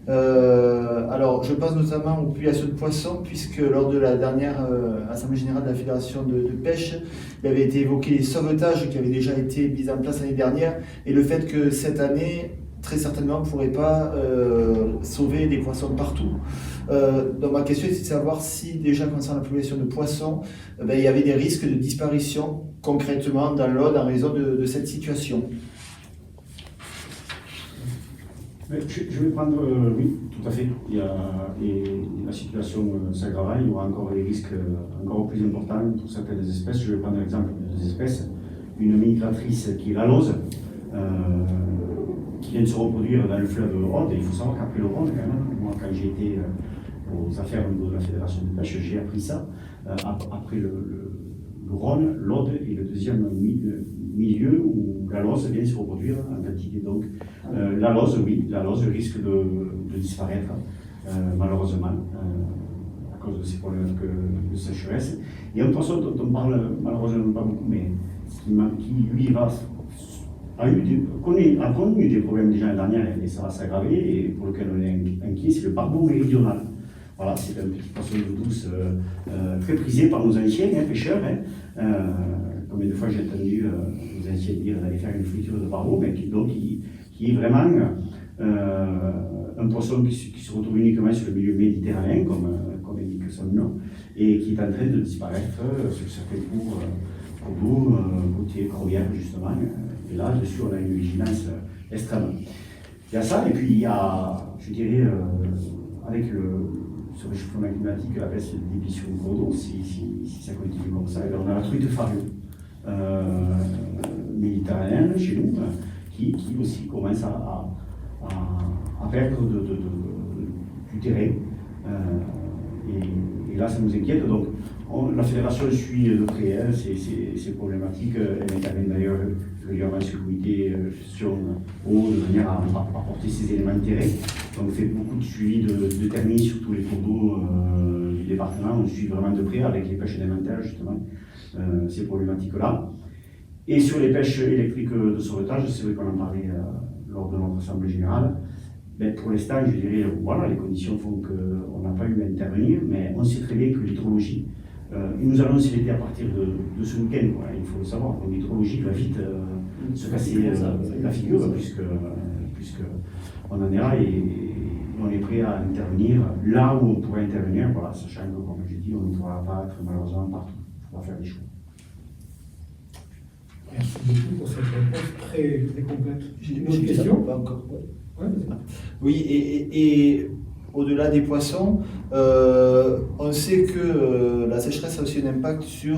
Alors, je pense notamment aux populations de poissons, puisque lors de la dernière Assemblée générale de la Fédération de pêche, il avait été évoqué les sauvetages qui avaient déjà été mis en place l'année dernière, et le fait que cette année, très certainement, on ne pourrait pas sauver des poissons partout. Donc ma question est de savoir si déjà concernant la population de poissons, il y avait des risques de disparition concrètement dans l'Aude en raison de cette situation. Je vais prendre, oui, tout à fait. Et la situation s'aggrave, il y aura encore des risques encore plus importants pour certaines espèces. Je vais prendre l'exemple des espèces. Une migratrice qui est la lose, qui vient de se reproduire dans le fleuve Aude. Et il faut savoir qu'après le Rhône, quand même, moi quand j'ai été aux affaires au niveau de la Fédération de pêche, j'ai appris ça. Après le Rhône, l'Aude est le deuxième milieu où la lose vient se reproduire en quantité. Donc la lose, oui, la lose risque de disparaître, malheureusement, à cause de ces problèmes de sécheresse. Il y a un poisson dont on parle malheureusement pas beaucoup, mais qui lui a connu des problèmes déjà l'année dernière et ça va s'aggraver, et pour lequel on est inquiet, c'est le barbeau méridional. Voilà, c'est un petit poisson d'eau douce très prisé par nos anciens pêcheurs. Combien de fois j'ai entendu nos anciens dire d'aller faire une friture de barbeau, mais qui est vraiment un poisson qui se retrouve uniquement sur le milieu méditerranéen, comme indique son nom, et qui est en train de disparaître sur certains cours d'eau, côtiers, corbières justement. Et là, dessus, on a une vigilance extrême. Il y a ça, et puis il y a, je dirais, avec ce réchauffement climatique, la baisse des débits sur le cours d'eau, si ça continue comme ça, on a la truite farue méditerranéenne chez nous, qui aussi commence à perdre du terrain. Et là, ça nous inquiète. Donc, la fédération suit de près ces problématiques. Elle intervient d'ailleurs régulièrement sur le comité gestion eau de manière à apporter ces éléments de terrain. Donc, on fait beaucoup de suivi de termine sur tous les cours d'eau du département. On suit vraiment de près avec les pêches élémentaires, justement, ces problématiques-là. Et sur les pêches électriques de sauvetage, c'est vrai qu'on en parlait lors de notre assemblée générale. Ben, pour l'instant, je dirais, voilà, les conditions font qu'on n'a pas eu à intervenir, mais on sait très bien que l'hydrologie, il nous annonce l'été à partir de ce week-end, il faut le savoir. Donc l'hydrologie va vite se casser la figure, puisque on en est là et on est prêt à intervenir là où on pourrait intervenir, voilà, sachant que, comme je dis, on ne pourra pas être malheureusement partout. On va faire des choix. Merci beaucoup pour cette réponse très complète. J'ai une autre question. Pas encore. Ouais, oui, et au-delà des poissons, on sait que la sécheresse a aussi un impact sur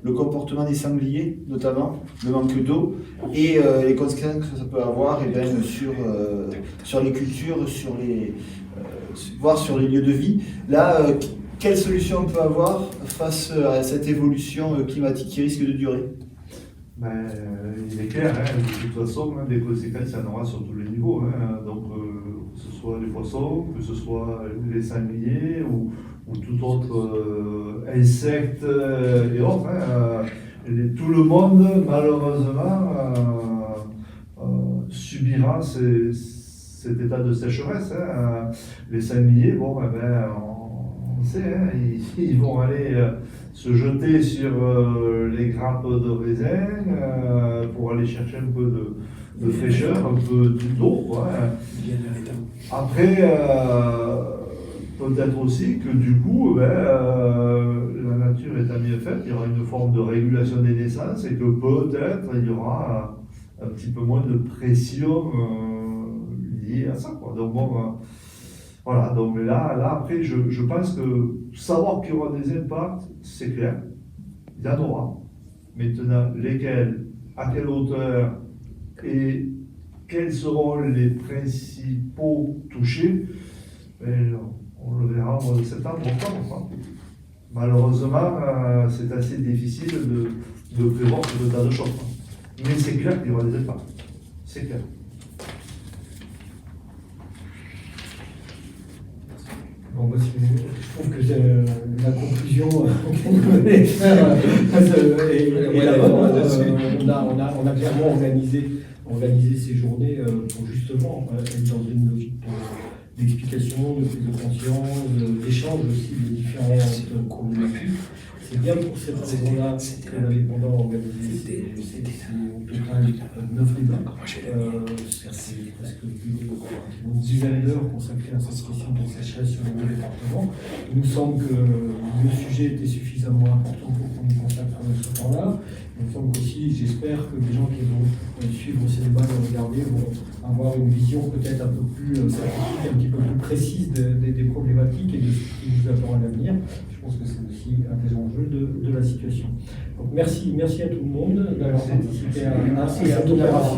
le comportement des sangliers, notamment le manque d'eau, et les conséquences que ça peut avoir sur les cultures, voire sur les lieux de vie. Là, quelle solution on peut avoir face à cette évolution climatique qui risque de durer? Il est clair, de toute façon, des conséquences, il y en aura sur tous les niveaux. Donc, que ce soit les poissons, que ce soit les sangliers ou tout autre insecte et autres. Tout le monde, malheureusement, subira cet état de sécheresse. Les sangliers, on sait, ils vont aller se jeter sur les grappes de raisin pour aller chercher un peu de fraîcheur, un peu d'eau. Après, peut-être aussi que du coup, la nature étant mieux faite, il y aura une forme de régulation des naissances et que peut-être il y aura un petit peu moins de pression liée à ça, quoi. Donc bon, voilà, donc mais là après, je pense que savoir qu'il y aura des impacts, c'est clair, il y en aura. Maintenant, lesquels, à quelle hauteur et quels seront les principaux touchés, ben, on le verra au mois de septembre, octobre. Malheureusement, c'est assez difficile de prévoir ce tas de choses. Mais c'est clair qu'il y aura des impacts. C'est clair. Bon, bah, je trouve que la conclusion qu'on voulait faire est la bonne. On a clairement organisé ces journées pour justement être dans une logique d'explication, de prise de conscience, d'échange aussi de différentes problématiques. C'est bien pour cette raison-là que l'indépendant a organisé au total 9 débats. C'est presque une dizaine d'heures consacrées à cette question de sécheresse sur le département. Il nous semble que le sujet était suffisamment important pour qu'on y consacre ce temps-là. Il me semble aussi, j'espère que les gens qui vont suivre ces débats et regarder vont avoir une vision peut-être un peu plus scientifique, un petit peu plus précise des problématiques et de ce qui nous attend à l'avenir. Je pense que c'est aussi un des enjeux de la situation. Donc merci à tout le monde d'avoir participé à cette opération.